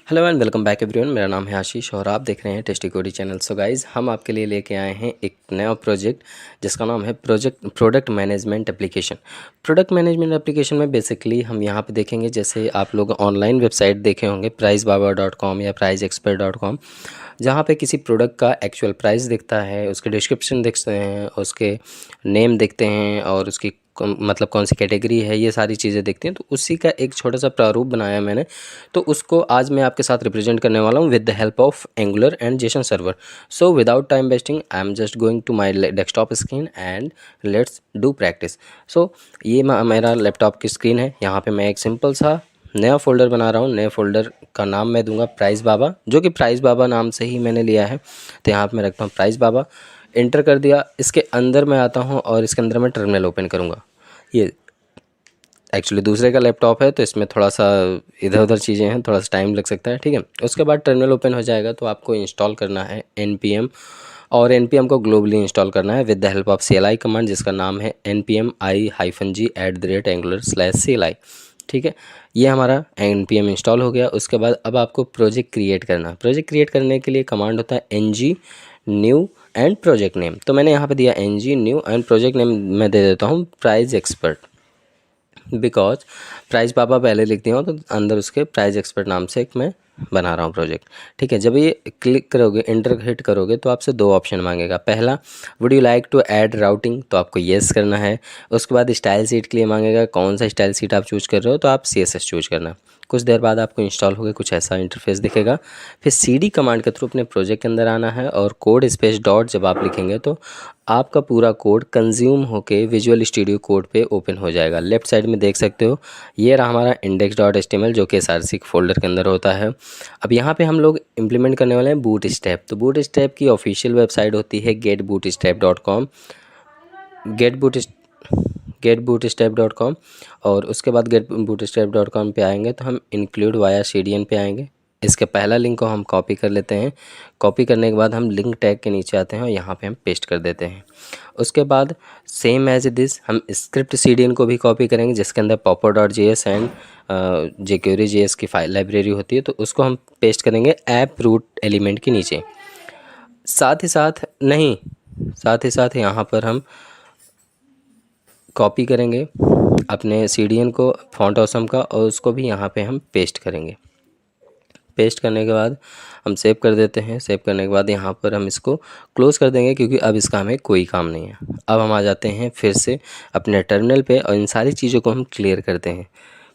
Hello and welcome back everyone. मेरा नाम है आशीष और आप देख रहे हैं टेस्टी कोडी चैनल। सो गाइज़, हम आपके लिए लेके आए हैं एक नया प्रोजेक्ट जिसका नाम है product management application. Product management application में बेसिकली हम यहाँ पे देखेंगे, जैसे आप लोग ऑनलाइन वेबसाइट देखे होंगे priceBaba.com या priceexpert.com, जहाँ पे किसी प्रोडक्ट का एक्चुअल प्राइस दिखता है, उसके डिस्क्रिप्शन देखते हैं, उसके नेम देखते हैं और उसकी मतलब कौन सी कैटेगरी है, ये सारी चीज़ें देखते हैं। तो उसी का एक छोटा सा प्रारूप बनाया मैंने, तो उसको आज मैं आपके साथ रिप्रेजेंट करने वाला हूँ with the help of Angular and JSON server. So without time wasting I am just going to my desktop screen and let's do practice. So ये मेरा लैपटॉप की स्क्रीन है। यहाँ पे मैं एक सिंपल सा नया फोल्डर बना रहा हूँ। नए फोल्डर का नाम मैं दूंगा प्राइस बाबा, जो कि प्राइस बाबा नाम से ही मैंने लिया है। तो यहाँ पे मैं रखता हूँ प्राइस बाबा, एंटर कर दिया। इसके अंदर मैं आता हूँ और इसके अंदर मैं टर्मिनल ओपन करूँगा। ये एक्चुअली दूसरे का लैपटॉप है तो इसमें थोड़ा सा इधर उधर चीज़ें हैं, थोड़ा सा टाइम लग सकता है, ठीक है। उसके बाद टर्मिनल ओपन हो जाएगा तो आपको इंस्टॉल करना है npm, और npm को ग्लोबली इंस्टॉल करना है with the help of cli command, जिसका नाम है npm-i-g@angular/cli, ठीक है। ये हमारा npm इंस्टॉल हो गया। उसके बाद अब आपको प्रोजेक्ट क्रिएट करना है। प्रोजेक्ट क्रिएट करने के लिए कमांड होता है ng new and project name. तो मैंने यहाँ पे दिया ng new and project name मैं दे देता हूँ प्राइस एक्सपर्ट, बिकॉज प्राइस बाबा पहले लिख दिया हूँ तो अंदर उसके प्राइस एक्सपर्ट नाम से एक मैं बना रहा हूँ प्रोजेक्ट, ठीक है। जब ये क्लिक करोगे, एंटर हिट करोगे तो आपसे दो ऑप्शन मांगेगा। पहला, would you like to add routing, तो आपको येस करना है। उसके बाद स्टाइल सीट के लिए मांगेगा, कौन सा स्टाइल सीट आप चूज कर रहे हो, तो आप CSS चूज करना। कुछ देर बाद आपको इंस्टॉल हो गया, कुछ ऐसा इंटरफेस दिखेगा। फिर CD कमांड के थ्रू अपने प्रोजेक्ट के अंदर आना है और कोड स्पेस डॉट जब आप लिखेंगे तो आपका पूरा कोड कंज्यूम होके विजुअल स्टूडियो कोड पे ओपन हो जाएगा। लेफ्ट साइड में देख सकते हो, ये रहा हमारा index.html जो कि src फोल्डर के अंदर होता है। अब यहाँ पे हम लोग इम्प्लीमेंट करने वाले हैं बूट स्टेप। तो बूट स्टेप की ऑफिशियल वेबसाइट होती है getbootstrap.com, getbootstrap.com। और उसके बाद getbootstrap.com पे आएंगे तो हम इंक्लूड वाया CDN पे आएंगे। इसके पहला लिंक को हम कॉपी कर लेते हैं। कॉपी करने के बाद हम लिंक टैग के नीचे आते हैं और यहाँ पे हम पेस्ट कर देते हैं। उसके बाद सेम एज दिस हम स्क्रिप्ट CDN को भी कॉपी करेंगे, जिसके अंदर popper.js एंड jQuery.js की फाइल लाइब्रेरी होती है, तो उसको हम पेस्ट करेंगे ऐप रूट एलिमेंट के नीचे। साथ ही साथ यहाँ पर हम कॉपी करेंगे अपने CDN को फॉन्ट ऑसम का, और उसको भी यहाँ पे हम पेस्ट करेंगे। पेस्ट करने के बाद हम सेव कर देते हैं। सेव करने के बाद यहाँ पर हम इसको क्लोज़ कर देंगे, क्योंकि अब इसका हमें कोई काम नहीं है। अब हम आ जाते हैं फिर से अपने टर्मिनल पे और इन सारी चीज़ों को हम क्लियर करते हैं।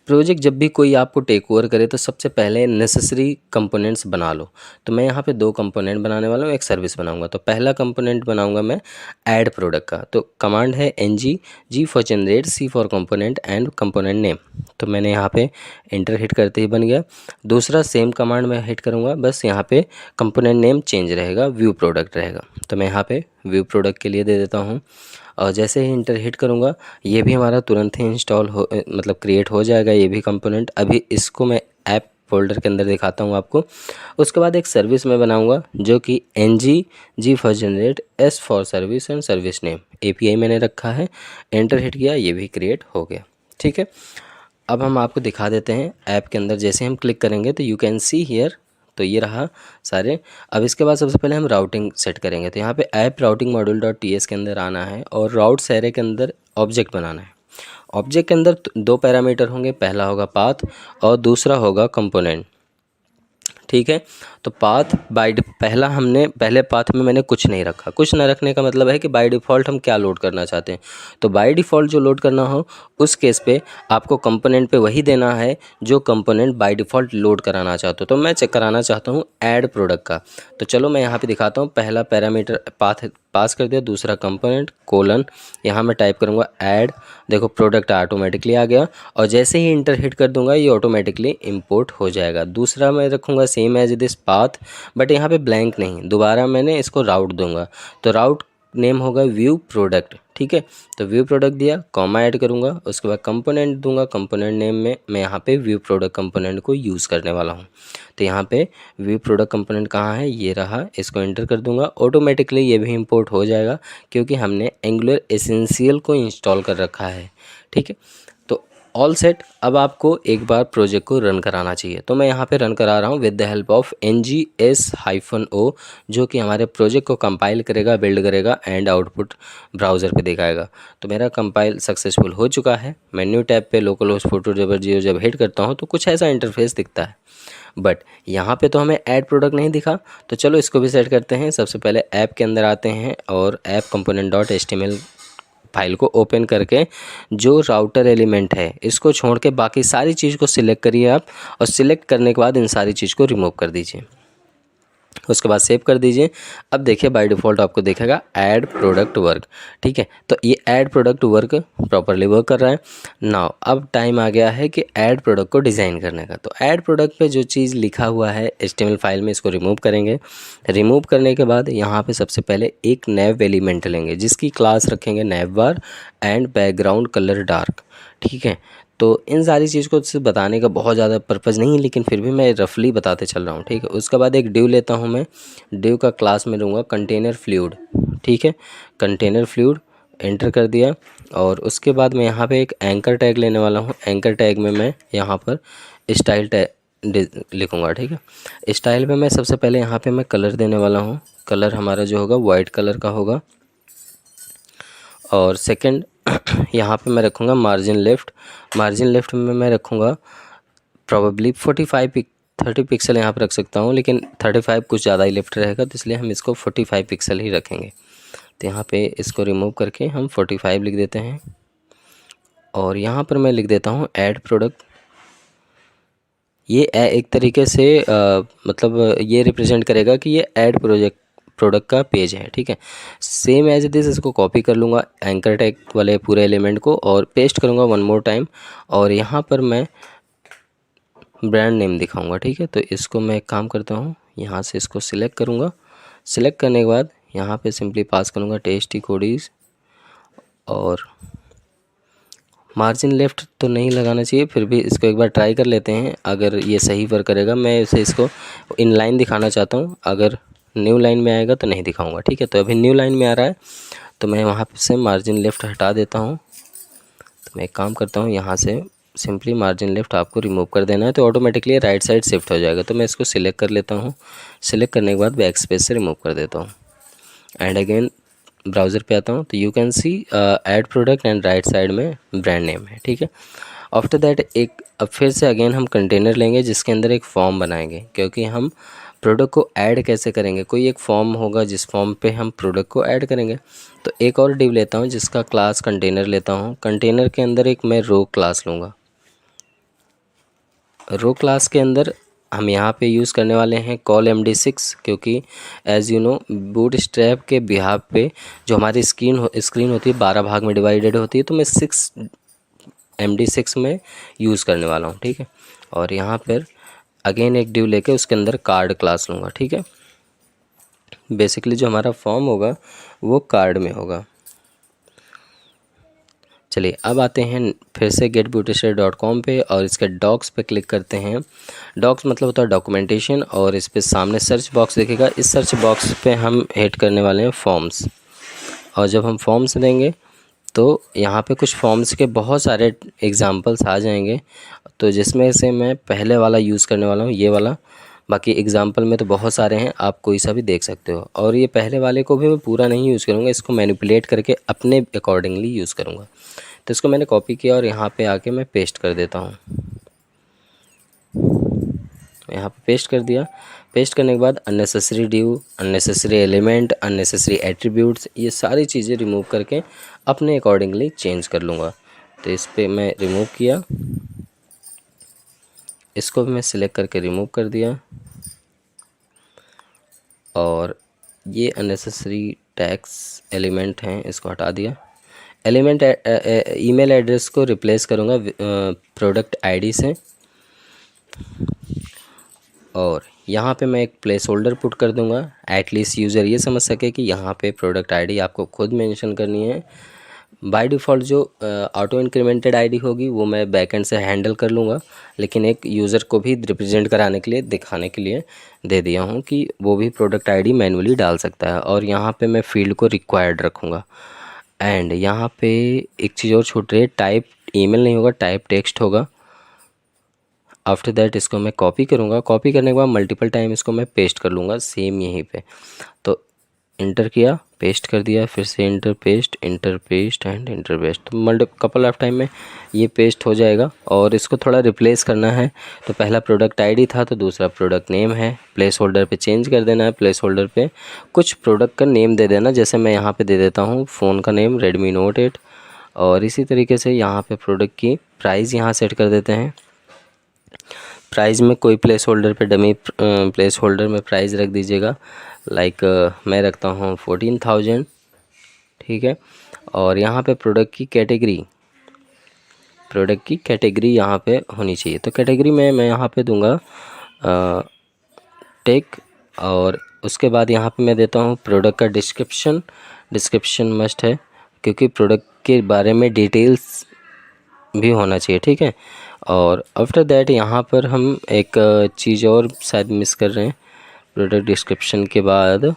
प्रोजेक्ट जब भी कोई आपको टेक ओवर करे तो सबसे पहले नेसेसरी कंपोनेंट्स बना लो। तो मैं यहाँ पे दो कंपोनेंट बनाने वाला हूँ, एक सर्विस बनाऊँगा। तो पहला कंपोनेंट बनाऊँगा मैं ऐड प्रोडक्ट का। तो कमांड है ng g for generate, c for component and component name. तो मैंने यहाँ पे एंटर हिट करते ही बन गया। दूसरा सेम कमांड मैं हिट करूँगा, बस यहाँ पे कंपोनेंट नेम चेंज रहेगा, व्यू प्रोडक्ट रहेगा। तो मैं यहाँ पे व्यू प्रोडक्ट के लिए दे देता हूँ और जैसे ही इंटर हिट करूँगा ये भी हमारा तुरंत ही इंस्टॉल हो मतलब क्रिएट हो जाएगा ये भी कंपोनेंट। अभी इसको मैं ऐप फोल्डर के अंदर दिखाता हूँ आपको। उसके बाद एक सर्विस मैं बनाऊँगा जो कि ng g for generate, s for service and service name API मैंने रखा है। एंटर हिट किया, ये भी क्रिएट हो गया, ठीक है। अब हम आपको दिखा देते हैं ऐप के अंदर। जैसे हम क्लिक करेंगे तो यू कैन सी हियर, तो ये रहा सारे। अब इसके बाद सबसे पहले हम राउटिंग सेट करेंगे। तो यहाँ पे app routing module dot ts के अंदर आना है और राउट्स एरे के अंदर ऑब्जेक्ट बनाना है। ऑब्जेक्ट के अंदर दो पैरामीटर होंगे, पहला होगा पाथ और दूसरा होगा कंपोनेंट, ठीक है। तो पाथ पहले पाथ में मैंने कुछ नहीं रखा। कुछ न रखने का मतलब है कि बाय डिफ़ॉल्ट हम क्या लोड करना चाहते हैं। तो बाय डिफ़ॉल्ट जो लोड करना हो उस केस पे आपको कंपोनेंट पे वही देना है जो कंपोनेंट बाय डिफ़ॉल्ट लोड कराना चाहते हो। तो मैं चेक कराना चाहता हूँ ऐड प्रोडक्ट का। तो चलो मैं यहाँ पे दिखाता हूँ। पहला पैरामीटर पाथ पास कर दिया, दूसरा कंपोनेंट कोलन, यहाँ मैं टाइप करूँगा ऐड। देखो प्रोडक्ट ऑटोमेटिकली आ गया और जैसे ही इंटर हिट कर दूंगा ये ऑटोमेटिकली इंपोर्ट हो जाएगा। दूसरा मैं रखूँगा same as this path, but यहाँ पे ब्लैंक नहीं, दोबारा मैंने इसको राउट दूंगा। तो राउट नेम होगा व्यू प्रोडक्ट, ठीक है। तो व्यू प्रोडक्ट दिया, कॉमा ऐड करूँगा, उसके बाद कंपोनेंट दूंगा। कंपोनेंट नेम में मैं यहाँ पे व्यू प्रोडक्ट कंपोनेंट को यूज़ करने वाला हूँ। तो यहाँ पे व्यू प्रोडक्ट कंपोनेंट कहाँ है, ये रहा। इसको एंटर कर दूंगा, ऑटोमेटिकली ये भी इंपोर्ट हो जाएगा क्योंकि हमने एंगुलर एसेंशियल को इंस्टॉल कर रखा है, ठीक है। तो ऑल सेट। अब आपको एक बार प्रोजेक्ट को रन कराना चाहिए, तो मैं यहाँ पे रन करा रहा हूँ with the help of NGS-O, जो कि हमारे प्रोजेक्ट को कंपाइल करेगा, बिल्ड करेगा एंड आउटपुट ब्राउज़र पे दिखाएगा। तो मेरा कंपाइल सक्सेसफुल हो चुका है। मैं न्यू टैब पे लोकल होस्ट 4200 जब हिट करता हूँ तो कुछ ऐसा इंटरफेस दिखता है, बट यहाँ पे तो हमें ऐड प्रोडक्ट नहीं दिखा। तो चलो इसको भी सेट करते हैं। सबसे पहले ऐप के अंदर आते हैं और app component dot HTML file को ओपन करके जो राउटर एलिमेंट है इसको छोड़ के बाकी सारी चीज़ को सिलेक्ट करिए आप, और सिलेक्ट करने के बाद इन सारी चीज़ को रिमूव कर दीजिए। उसके बाद सेव कर दीजिए। अब देखिए बाय डिफ़ॉल्ट आपको दिखेगा ऐड प्रोडक्ट वर्क, ठीक है। तो ये add product work properly work कर रहा है। नाउ अब टाइम आ गया है कि ऐड प्रोडक्ट को डिज़ाइन करने का। तो ऐड प्रोडक्ट पे जो चीज़ लिखा हुआ है HTML फाइल में, इसको रिमूव करेंगे। रिमूव करने के बाद यहाँ पे सबसे पहले एक नैव एलिमेंट लेंगे जिसकी क्लास रखेंगे नैव बार एंड बैकग्राउंड कलर डार्क, ठीक है। तो इन सारी चीज़ को सिर्फ बताने का बहुत ज़्यादा पर्पज़ नहीं है, लेकिन फिर भी मैं रफली बताते चल रहा हूँ, ठीक है। उसके बाद एक डिव लेता हूँ मैं। डिव का क्लास में लूँगा कंटेनर फ्लूइड, ठीक है। कंटेनर फ्लूइड एंटर कर दिया, और उसके बाद मैं यहाँ पे एक एंकर टैग लेने वाला हूँ। एंकर टैग में मैं यहाँ पर स्टाइल टैग लिखूँगा, ठीक है। स्टाइल में मैं सबसे पहले यहाँ पे मैं कलर देने वाला हूँ। कलर हमारा जो होगा वाइट कलर का होगा। और सेकंड यहाँ पे मैं रखूँगा मार्जिन लेफ़्ट। मार्जिन लेफ़्ट में मैं रखूँगा प्रॉबेबली 30 पिक्सल यहाँ पर रख सकता हूँ, लेकिन 35 कुछ ज़्यादा ही लेफ्ट रहेगा, तो इसलिए हम इसको 45 पिक्सल ही रखेंगे। तो यहाँ पे इसको रिमूव करके हम 45 लिख देते हैं, और यहाँ पर मैं लिख देता हूँ ऐड प्रोडक्ट। ये एक तरीके से मतलब ये रिप्रेजेंट करेगा कि ये ऐड प्रोडक्ट का पेज है, ठीक है। सेम एज दिस इसको कॉपी कर लूँगा एंकर टैग वाले पूरे एलिमेंट को, और पेस्ट करूँगा वन मोर टाइम, और यहाँ पर मैं ब्रांड नेम दिखाऊंगा, ठीक है। तो इसको मैं एक काम करता हूँ, यहाँ से इसको सिलेक्ट करूँगा। सिलेक्ट करने के बाद यहाँ पे सिंपली पास करूँगा टेस्टी कोडीज, और मार्जिन लेफ़्ट तो नहीं लगाना चाहिए, फिर भी इसको एक बार ट्राई कर लेते हैं अगर ये सही वर्क करेगा। मैं इसे इसको इन लाइन दिखाना चाहता हूँ, अगर न्यू लाइन में आएगा तो नहीं दिखाऊंगा, ठीक है। तो अभी न्यू लाइन में आ रहा है, तो मैं वहाँ से मार्जिन लेफ़्ट हटा देता हूँ। तो मैं एक काम करता हूँ, यहाँ से सिंपली मार्जिन लेफ़्ट आपको रिमूव कर देना है, तो ऑटोमेटिकली राइट साइड शिफ्ट हो जाएगा। तो मैं इसको सिलेक्ट कर लेता हूँ। सिलेक्ट करने के बाद बैक स्पेस से रिमूव कर देता हूँ, एंड अगेन ब्राउज़र पे आता हूँ। तो you can see add product and right side में ब्रांड नेम है, ठीक है। आफ्टर दैट अब फिर से अगेन हम कंटेनर लेंगे जिसके अंदर एक फॉर्म बनाएंगे, क्योंकि हम प्रोडक्ट को ऐड कैसे करेंगे, कोई एक फॉर्म होगा जिस फॉर्म पे हम प्रोडक्ट को ऐड करेंगे। तो एक और डिव लेता हूँ जिसका क्लास कंटेनर लेता हूँ। कंटेनर के अंदर एक मैं रो क्लास लूँगा। रो क्लास के अंदर हम यहाँ पे यूज़ करने वाले हैं कॉल MD6, क्योंकि एज़ यू नो बूटस्ट्रैप के बिहाफ पे जो हमारी स्क्रीन होती है 12 भाग में डिवाइडेड होती है, तो मैं MD6 में यूज़ करने वाला हूँ, ठीक है। और यहाँ पर अगेन एक डिव लेके उसके अंदर कार्ड क्लास लूँगा, ठीक है। बेसिकली जो हमारा फॉर्म होगा वो कार्ड में होगा। चलिए अब आते हैं फिर से getbootstrap.com पे, और इसके डॉक्स पे क्लिक करते हैं। डॉक्स मतलब होता है डॉक्यूमेंटेशन, और इस पे सामने सर्च बॉक्स दिखेगा। इस सर्च बॉक्स पे हम हिट करने वाले हैं फॉर्म्स, और जब हम फॉर्म्स देंगे तो यहाँ पे कुछ फॉर्म्स के बहुत सारे एग्जांपल्स आ जाएंगे, तो जिसमें से मैं पहले वाला यूज़ करने वाला हूँ, ये वाला। बाकी एग्जांपल में तो बहुत सारे हैं, आप कोई सा भी देख सकते हो। और ये पहले वाले को भी मैं पूरा नहीं यूज़ करूँगा, इसको मैनिपुलेट करके अपने अकॉर्डिंगली यूज़ करूँगा। तो इसको मैंने कॉपी किया और यहाँ पे आके मैं पेस्ट कर देता हूँ। यहाँ पे पेस्ट कर दिया। पेस्ट करने के बाद unnecessary div, unnecessary element, unnecessary attributes, ये सारी चीज़ें रिमूव करके अपने अकॉर्डिंगली चेंज कर लूँगा। तो इस पर मैं रिमूव किया, इसको भी मैं सिलेक्ट करके रिमूव कर दिया, और ये अननेसेसरी टैग्स एलिमेंट हैं इसको हटा दिया। एलिमेंट ईमेल एड्रेस को रिप्लेस करूँगा प्रोडक्ट आईडी से, और यहाँ पे मैं एक प्लेस होल्डर पुट कर दूँगा। एटलीस्ट यूज़र ये समझ सके कि यहाँ पे प्रोडक्ट आईडी आपको खुद मेंशन करनी है। बाय डिफ़ॉल्ट जो ऑटो इंक्रीमेंटेड आईडी होगी वो मैं बैकएंड से हैंडल कर लूँगा, लेकिन एक यूज़र को भी रिप्रेजेंट कराने के लिए, दिखाने के लिए दे दिया हूँ कि वो भी प्रोडक्ट आईडी मैनुअली डाल सकता है। और यहाँ पे मैं फील्ड को रिक्वायर्ड रखूँगा। एंड यहाँ पे एक चीज़ और छूट रही है, टाइप ईमेल नहीं होगा, टाइप टेक्स्ट होगा। आफ्टर दैट इसको मैं कॉपी करूँगा, कॉपी करने के बाद मल्टीपल टाइम इसको मैं पेस्ट कर लूँगा सेम यहीं पे। तो इंटर किया, पेस्ट कर दिया, फिर से inter paste and inter paste, तो कपल ऑफ टाइम में ये पेस्ट हो जाएगा। और इसको थोड़ा रिप्लेस करना है, तो पहला प्रोडक्ट आईडी था तो दूसरा प्रोडक्ट नेम है, प्लेस होल्डर पे चेंज कर देना है। प्लेस होल्डर पे कुछ प्रोडक्ट का नेम दे देना, जैसे मैं यहाँ पे दे देता हूँ फ़ोन का नेम Redmi Note 8। और इसी तरीके से यहाँ पे प्रोडक्ट की प्राइस यहाँ सेट कर देते हैं। प्राइस में कोई प्लेस होल्डर पे डमी प्लेस होल्डर में प्राइस रख दीजिएगा, लाइक मैं रखता हूँ 14,000, ठीक है। और यहाँ पे प्रोडक्ट की कैटेगरी यहाँ पे होनी चाहिए, तो कैटेगरी में मैं यहाँ पे दूंगा टेक। और उसके बाद यहाँ पे मैं देता हूँ प्रोडक्ट का डिस्क्रिप्शन मस्ट है, क्योंकि प्रोडक्ट के बारे में डिटेल्स भी होना चाहिए, ठीक है। और आफ्टर दैट यहाँ पर हम एक चीज़ और शायद मिस कर रहे हैं, प्रोडक्ट डिस्क्रिप्शन के बाद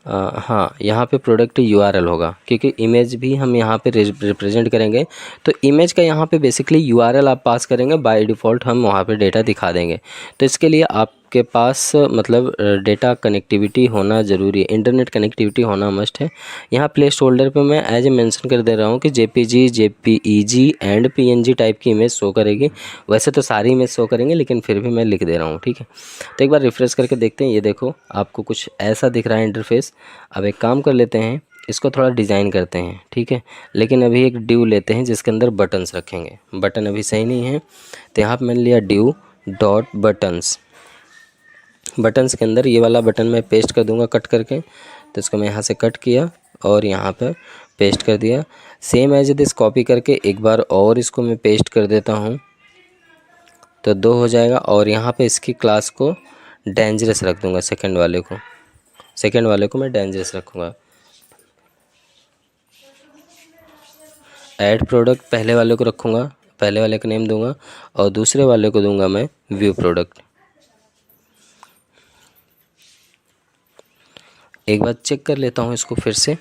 हाँ, यहाँ पे प्रोडक्ट यूआरएल होगा, क्योंकि इमेज भी हम यहाँ पे रिप्रेजेंट करेंगे। तो इमेज का यहाँ पे बेसिकली यूआरएल आप पास करेंगे, बाय डिफ़ॉल्ट हम वहाँ पे डेटा दिखा देंगे। तो इसके लिए आपके पास मतलब डेटा कनेक्टिविटी होना ज़रूरी है, इंटरनेट कनेक्टिविटी होना मस्ट है। यहाँ प्लेस होल्डर पे मैं एज ए मेंशन कर दे रहा हूँ कि JPG, JPEG and PNG type की इमेज शो करेगी। वैसे तो सारी इमेज शो करेंगे, लेकिन फिर भी मैं लिख दे रहा हूँ, ठीक है। तो एक बार रिफ्रेश करके देखते हैं, ये देखो आपको कुछ ऐसा दिख रहा है इंटरफेस। अब एक काम कर लेते हैं, इसको थोड़ा डिज़ाइन करते हैं, ठीक है। लेकिन अभी एक ड्यू लेते हैं जिसके अंदर बटन्स रखेंगे, बटन अभी सही नहीं है, तो यहाँ पर मैंने लिया ड्यू डॉट बटन्स के अंदर ये वाला बटन मैं पेस्ट कर दूंगा कट करके। तो इसको मैं यहाँ से कट किया और यहाँ पर पेस्ट कर दिया। सेम एज दिस कॉपी करके एक बार और इसको मैं पेस्ट कर देता हूँ, तो 2 हो जाएगा। और यहाँ पे इसकी क्लास को डेंजरस रख दूँगा, सेकंड वाले को मैं डेंजरस रखूँगा। ऐड प्रोडक्ट पहले वाले को रखूँगा, पहले वाले का नेम दूंगा, और दूसरे वाले को दूंगा मैं व्यू प्रोडक्ट। एक बार चेक कर लेता हूँ इसको फिर से।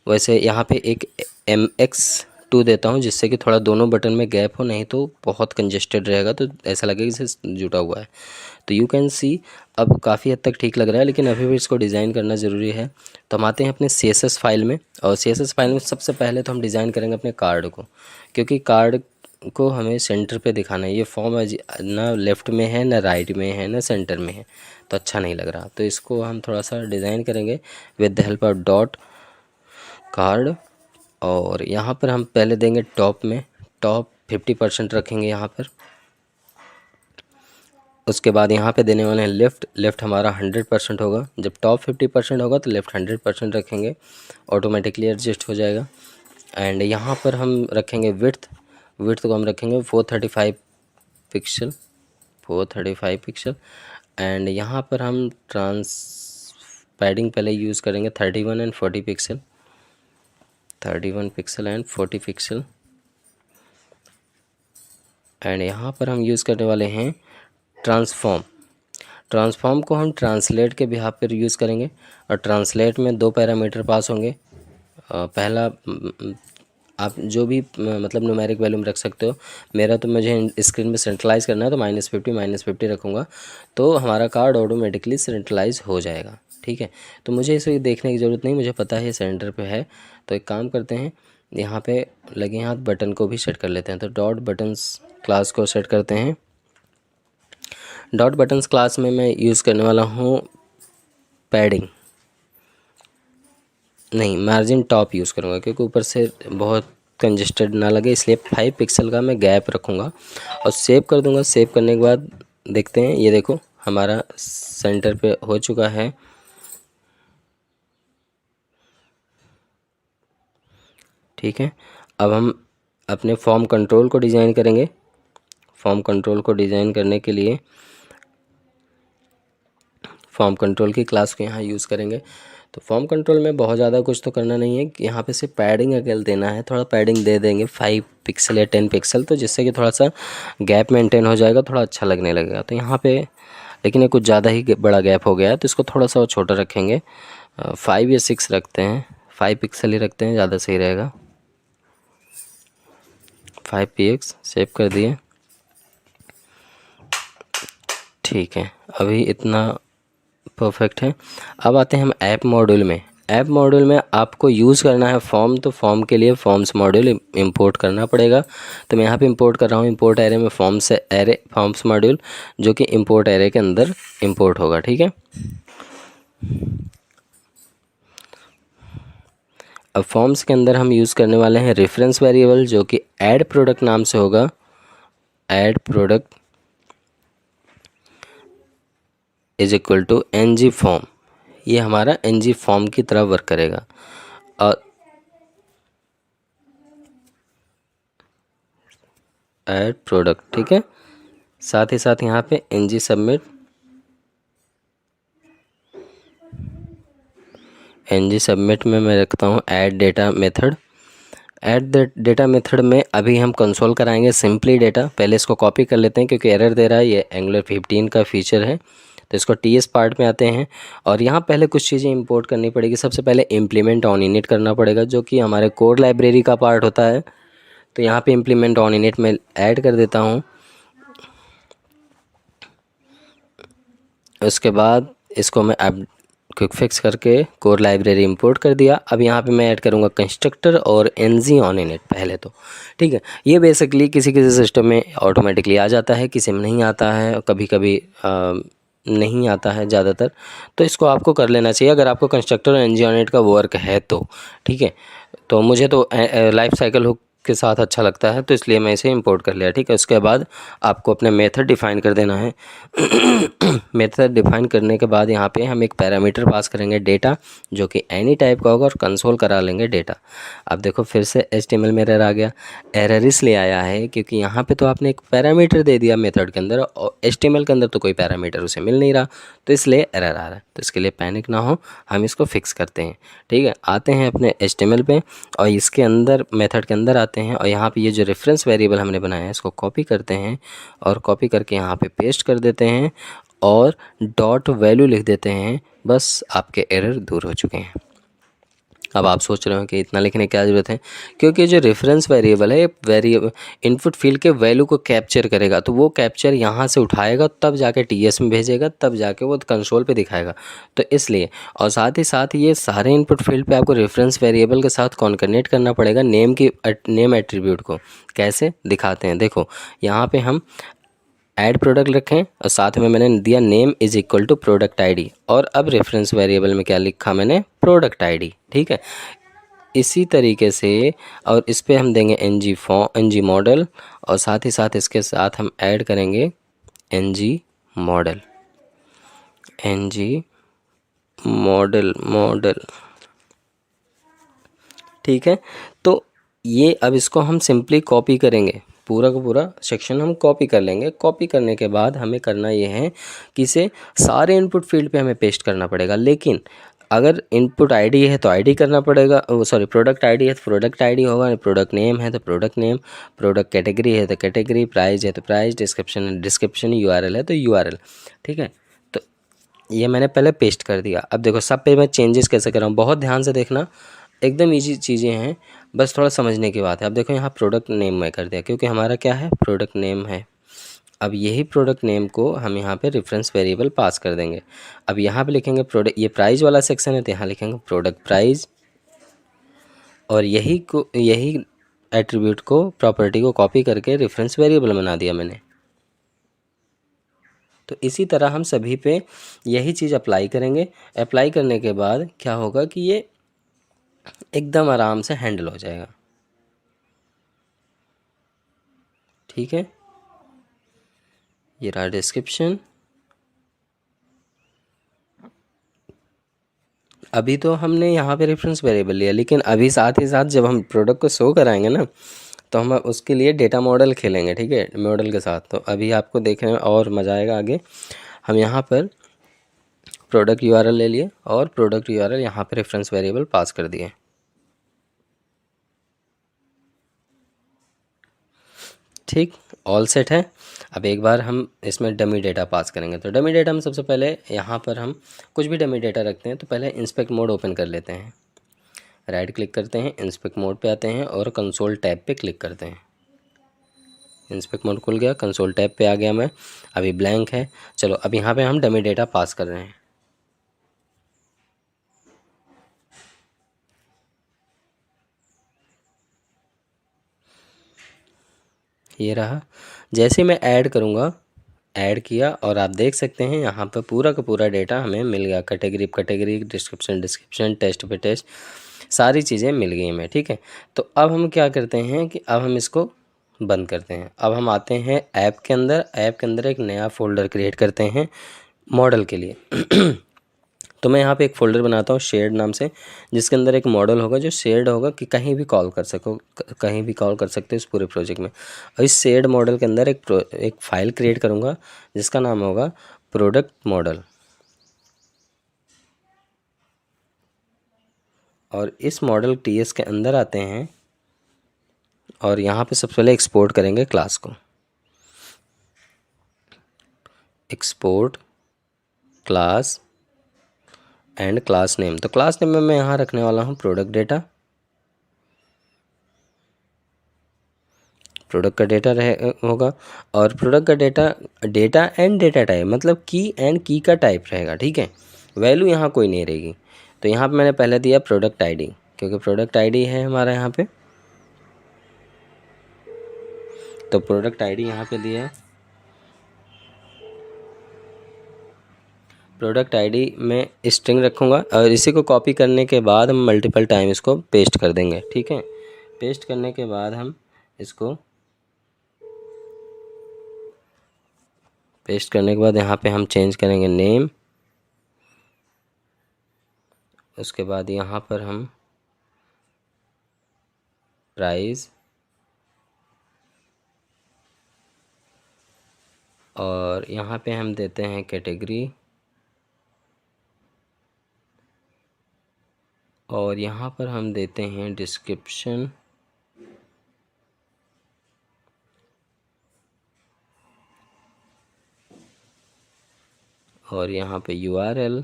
वैसे यहाँ पे एक MX2 देता हूँ, जिससे कि थोड़ा दोनों बटन में गैप हो, नहीं तो बहुत कंजेस्टेड रहेगा, तो ऐसा लगेगा जैसे जुटा हुआ है। तो यू कैन सी अब काफ़ी हद तक ठीक लग रहा है, लेकिन अभी भी इसको डिज़ाइन करना ज़रूरी है। तो हम आते हैं अपने CSS फाइल में, और CSS फाइल में सबसे पहले तो हम डिज़ाइन करेंगे अपने कार्ड को, क्योंकि कार्ड को हमें सेंटर पे दिखाना है। ये फॉर्म ना लेफ़्ट में है, ना राइट में है, ना सेंटर में है, तो अच्छा नहीं लग रहा। तो इसको हम थोड़ा सा डिज़ाइन करेंगे with the help of dot card. और यहाँ पर हम पहले देंगे टॉप 50% रखेंगे यहाँ पर। उसके बाद यहाँ पे देने वाले हैं लेफ़्ट हमारा 100% होगा। जब टॉप 50% होगा तो लेफ़्ट 100% रखेंगे, ऑटोमेटिकली एडजस्ट हो जाएगा। एंड यहाँ पर हम रखेंगे विड्थ को हम रखेंगे 435 पिक्सल। एंड यहाँ पर हम पैडिंग पहले यूज़ करेंगे 31 and 40 pixel, 31 pixel and 40 pixel. And यहाँ पर हम यूज़ करने वाले हैं ट्रांसफॉर्म को हम ट्रांसलेट के बिहाफ पर यूज़ करेंगे। और ट्रांसलेट में 2 पैरामीटर पास होंगे। पहला आप जो भी मतलब न्यूमेरिक वैल्यूम रख सकते हो, मेरा तो मुझे स्क्रीन में सेंट्रलाइज़ करना है, तो -50 रखूँगा, तो हमारा कार्ड ऑटोमेटिकली सेंट्रलाइज हो जाएगा, ठीक है। तो मुझे इसे देखने की ज़रूरत नहीं, मुझे पता है सेंटर पे है। तो एक काम करते हैं, यहाँ पे लगे हाथ बटन को भी सेट कर लेते हैं। तो डॉट बटन्स क्लास को सेट करते हैं। डॉट बटन्स क्लास में मैं यूज़ करने वाला हूँ मार्जिन टॉप यूज़ करूँगा, क्योंकि ऊपर से बहुत कंजेस्टेड ना लगे, इसलिए 5 पिक्सल का मैं गैप रखूँगा और सेव कर दूँगा। सेव करने के बाद देखते हैं, ये देखो हमारा सेंटर पे हो चुका है। ठीक है, अब हम अपने फॉर्म कंट्रोल को डिज़ाइन करेंगे। फॉर्म कंट्रोल को डिज़ाइन करने के लिए फॉर्म कंट्रोल की क्लास को यहाँ यूज़ करेंगे। तो फॉर्म कंट्रोल में बहुत ज़्यादा कुछ तो करना नहीं है, यहाँ पे सिर्फ पैडिंग अगर देना है, थोड़ा पैडिंग दे देंगे 5 पिक्सल या 10 पिक्सल, तो जिससे कि थोड़ा सा गैप मेंटेन हो जाएगा, थोड़ा अच्छा लगने लगेगा। तो यहाँ पे लेकिन ये कुछ ज़्यादा ही बड़ा गैप हो गया है, तो इसको थोड़ा सा और छोटा रखेंगे, 5 या 6 रखते हैं, 5 पिक्सल ही रखते हैं, ज़्यादा सही रहेगा। 5px सेव कर दिए। ठीक है, अभी इतना परफेक्ट है। अब आते हैं हम ऐप मॉड्यूल में। ऐप मॉड्यूल में आपको यूज़ करना है फॉर्म, तो फॉर्म के लिए फॉर्म्स मॉड्यूल इंपोर्ट करना पड़ेगा। तो मैं यहाँ पे इंपोर्ट कर रहा हूँ, इंपोर्ट एरे में फॉर्म्स एरे फॉर्म्स मॉड्यूल, जो कि इंपोर्ट एरे के अंदर इंपोर्ट होगा। ठीक है, अब फॉर्म्स के अंदर हम यूज़ करने वाले हैं रेफरेंस वेरिएबल, जो कि ऐड प्रोडक्ट नाम से होगा। Add product is equal to ng form, ये हमारा ng फॉर्म की तरह वर्क करेगा। और ऐड प्रोडक्ट, ठीक है, साथ ही साथ यहाँ पे ng सबमिट, ng सबमिट में मैं रखता हूँ add data method. Add data method में अभी हम कंसोल कराएंगे सिंपली डेटा। पहले इसको कॉपी कर लेते हैं क्योंकि एरर दे रहा है, ये एंगुलर 15 का फीचर है। तो इसको टीएस पार्ट में आते हैं और यहाँ पहले कुछ चीज़ें इंपोर्ट करनी पड़ेगी। सबसे पहले इम्प्लीमेंट ऑन इनिट करना पड़ेगा, जो कि हमारे कोड लाइब्रेरी का पार्ट होता है। तो यहाँ पे इम्प्लीमेंट ऑन इनिट में ऐड कर देता हूँ। उसके बाद इसको मैं अब क्विक फिक्स करके कोड लाइब्रेरी इंपोर्ट कर दिया। अब यहाँ पे मैं ऐड करूँगा कंस्ट्रक्टर और ng ऑन इनिट पहले तो। ठीक है, ये बेसिकली किसी किसी सिस्टम में ऑटोमेटिकली आ जाता है, किसी में नहीं आता है, कभी कभी नहीं आता है ज़्यादातर। तो इसको आपको कर लेना चाहिए अगर आपको कंस्ट्रक्टर और ng ऑन इनिट का वर्क है तो। ठीक है, तो मुझे तो लाइफ साइकिल हुक के साथ अच्छा लगता है, तो इसलिए मैं इसे इंपोर्ट कर लिया। ठीक है, उसके बाद आपको अपने मेथड डिफ़ाइन कर देना है। मेथड डिफ़ाइन करने के बाद यहाँ पे हम एक पैरामीटर पास करेंगे डेटा, जो कि एनी टाइप का होगा, और कंसोल करा लेंगे डेटा। अब देखो फिर से HTML में एरर आ गया। एरर इसलिए आया है क्योंकि यहाँ पे तो आपने एक पैरामीटर दे दिया मेथड के अंदर, और HTML के अंदर तो कोई पैरामीटर उसे मिल नहीं रहा, तो इसलिए एरर आ रहा है। तो इसके लिए पैनिक ना हो, हम इसको फिक्स करते हैं। ठीक है, आते हैं अपने HTML पे और इसके अंदर मेथड के अंदर आते हैं, और यहाँ पे ये जो रेफरेंस वेरिएबल हमने बनाया है इसको कॉपी करते हैं, और कॉपी करके यहाँ पे पेस्ट कर देते हैं और डॉट वैल्यू लिख देते हैं। बस आपके एरर दूर हो चुके हैं। अब आप सोच रहे हो कि इतना लिखने की क्या ज़रूरत है, क्योंकि जो रेफरेंस वेरिएबल है, वेरिएबल इनपुट फील्ड के वैल्यू को कैप्चर करेगा, तो वो कैप्चर यहाँ से उठाएगा, तब जाके टीएस में भेजेगा, तब जाके वो कंसोल पे दिखाएगा। तो इसलिए, और साथ ही साथ ये सारे इनपुट फील्ड पे आपको रेफरेंस वेरिएबल के साथ कॉन्कर्नेट करना पड़ेगा नेम एट्रीब्यूट को। कैसे दिखाते हैं, देखो यहाँ पे हम ऐड प्रोडक्ट रखें और साथ में मैंने दिया name is equal to product ID, और अब रेफरेंस वेरिएबल में क्या लिखा मैंने, प्रोडक्ट आईडी। ठीक है, इसी तरीके से, और इस पे हम देंगे ng मॉडल, और साथ ही साथ इसके साथ हम ऐड करेंगे ng मॉडल, मॉडल। ठीक है, तो ये अब इसको हम सिंपली कॉपी करेंगे, पूरा का पूरा सेक्शन हम कॉपी कर लेंगे। कॉपी करने के बाद हमें करना ये है कि इसे सारे इनपुट फील्ड पे हमें पेस्ट करना पड़ेगा। लेकिन अगर इनपुट आईडी है तो आईडी करना पड़ेगा, सॉरी प्रोडक्ट आईडी है तो प्रोडक्ट आईडी होगा, प्रोडक्ट नेम है तो प्रोडक्ट नेम, प्रोडक्ट कैटेगरी है तो कैटेगरी, प्राइस है तो प्राइस, डिस्क्रिप्शन यूआरएल है तो यूआरएल। ठीक है, तो ये मैंने पहले पेस्ट कर दिया। अब देखो सब पे मैं चेंजेस कैसे कर रहा हूँ, बहुत ध्यान से देखना, एकदम इजी चीज़ें हैं, बस थोड़ा समझने की बात है। अब देखो यहाँ प्रोडक्ट नेम मैं कर दिया, क्योंकि हमारा क्या है, प्रोडक्ट नेम है। अब यही प्रोडक्ट नेम को हम यहाँ पे रेफरेंस वेरिएबल पास कर देंगे। अब यहाँ पे लिखेंगे प्रोडक्ट, ये प्राइस वाला सेक्शन है तो यहाँ लिखेंगे प्रोडक्ट प्राइस, और यही एट्रीब्यूट को, प्रॉपर्टी को कॉपी करके रेफरेंस वेरिएबल बना दिया मैंने। तो इसी तरह हम सभी पे यही चीज़ अप्लाई करेंगे। अप्लाई करने के बाद क्या होगा कि ये एकदम आराम से हैंडल हो जाएगा। ठीक है, ये रहा डिस्क्रिप्शन। अभी तो हमने यहाँ पे रेफरेंस वेरिएबल लिया, लेकिन अभी साथ ही साथ जब हम प्रोडक्ट को शो कराएंगे ना, तो हम उसके लिए डेटा मॉडल खेलेंगे। ठीक है, मॉडल के साथ, तो अभी आपको देखने में और मज़ा आएगा आगे। हम यहाँ पर प्रोडक्ट यूआरएल ले लिए और प्रोडक्ट यूआरएल यहाँ पे रेफरेंस वेरिएबल पास कर दिए। ठीक, ऑल सेट है। अब एक बार हम इसमें डमी डेटा पास करेंगे, तो डमी डेटा में सबसे पहले यहाँ पर हम कुछ भी डमी डेटा रखते हैं, तो पहले इंस्पेक्ट मोड ओपन कर लेते हैं, राइट क्लिक करते हैं, इंस्पेक्ट मोड पे आते हैं और कंसोल टैब पे क्लिक करते हैं। इंस्पेक्ट मोड खुल गया, कंसोल टैब पे आ गया मैं, अभी ब्लैंक है। चलो अब यहाँ पे हम डमी डेटा पास कर रहे हैं। ये रहा। जैसे मैं ऐड करूँगा, ऐड किया और आप देख सकते हैं यहाँ पर पूरा का पूरा डेटा हमें मिल गया। कैटेगरी, डिस्क्रिप्शन, टेस्ट पे टेस्ट, सारी चीज़ें मिल गई हमें, ठीक है। तो अब हम क्या करते हैं कि अब हम इसको बंद करते हैं। अब हम आते हैं ऐप के अंदर एक नया फ़ोल्डर क्रिएट करते हैं मॉडल के लिए। तो मैं यहाँ पे एक फ़ोल्डर बनाता हूँ शेयर्ड नाम से, जिसके अंदर एक मॉडल होगा जो शेयर्ड होगा कि कहीं भी कॉल कर सको, कहीं भी कॉल कर सकते हो इस पूरे प्रोजेक्ट में। और इस शेयर्ड मॉडल के अंदर एक फ़ाइल क्रिएट करूँगा जिसका नाम होगा प्रोडक्ट मॉडल। और इस मॉडल टीएस के अंदर आते हैं और यहाँ पे सबसे पहले एक्सपोर्ट करेंगे क्लास को। Export class and class name. तो क्लास नेम में मैं यहाँ रखने वाला हूँ प्रोडक्ट डेटा। प्रोडक्ट का डेटा होगा और प्रोडक्ट का डेटा एंड डेटा टाइप, मतलब की एंड की का टाइप रहेगा, ठीक है। वैल्यू यहाँ कोई नहीं रहेगी। तो यहाँ पे मैंने पहले दिया प्रोडक्ट आईडी, क्योंकि प्रोडक्ट आईडी है हमारा यहाँ पे। तो प्रोडक्ट आईडी यहाँ पे दिया है। प्रोडक्ट आईडी में स्ट्रिंग रखूँगा और इसी को कॉपी करने के बाद हम मल्टीपल टाइम इसको पेस्ट कर देंगे, ठीक है। पेस्ट करने के बाद हम इसको पेस्ट करने के बाद यहाँ पे हम चेंज करेंगे नेम। उसके बाद यहाँ पर हम प्राइस और यहाँ पे हम देते हैं कैटेगरी और यहाँ पर हम देते हैं डिस्क्रिप्शन और यहाँ पे URL